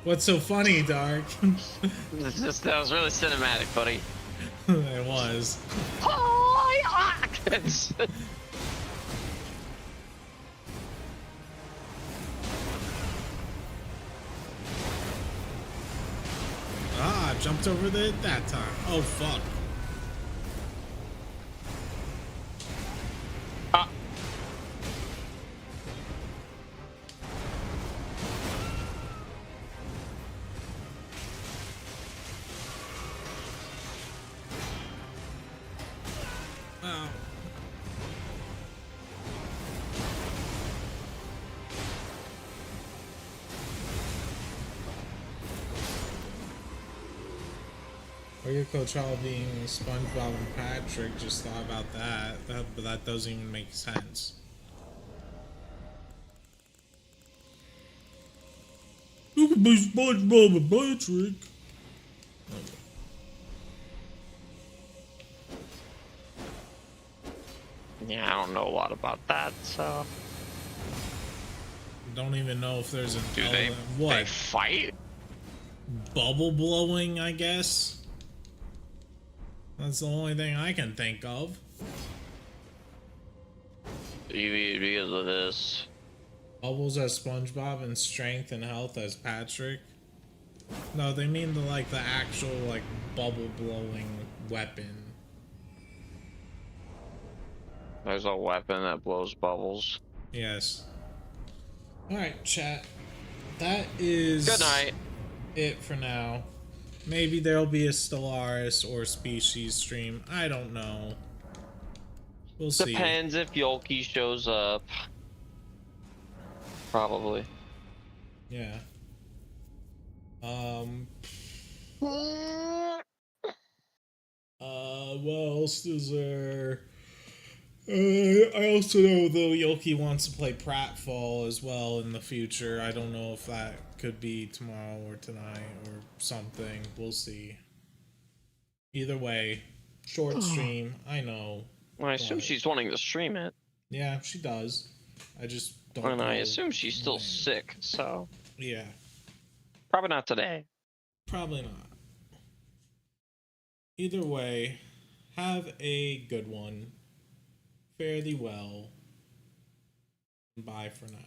What's so funny, Dark? That was really cinematic, buddy. It was. Ah, jumped over it that time. Oh, fuck. Ah. Oh. Or your coach all being SpongeBob and Patrick, just thought about that, but that doesn't even make sense. You can be SpongeBob and Patrick. Yeah, I don't know a lot about that, so. Don't even know if there's a Do they fight? Bubble blowing, I guess. That's the only thing I can think of. because of this. Bubbles as SpongeBob and strength and health as Patrick. No, they mean the actual like bubble blowing weapon. There's a weapon that blows bubbles. Yes. Alright, chat. That is Good night. it for now. Maybe there'll be a Stellaris or Species stream. I don't know. We'll see. Depends if Yolki shows up. Probably. Yeah. What else is there? I also know though Yoki wants to play Pratfall as well in the future. I don't know if that could be tomorrow or tonight or something. We'll see. Either way, short stream. I know. Well, I assume she's wanting to stream it. Yeah, she does. I just don't. And know I assume she's still when. sick, so Yeah. probably not today. Probably not. Either way, have a good one. Fare thee well. Bye for now.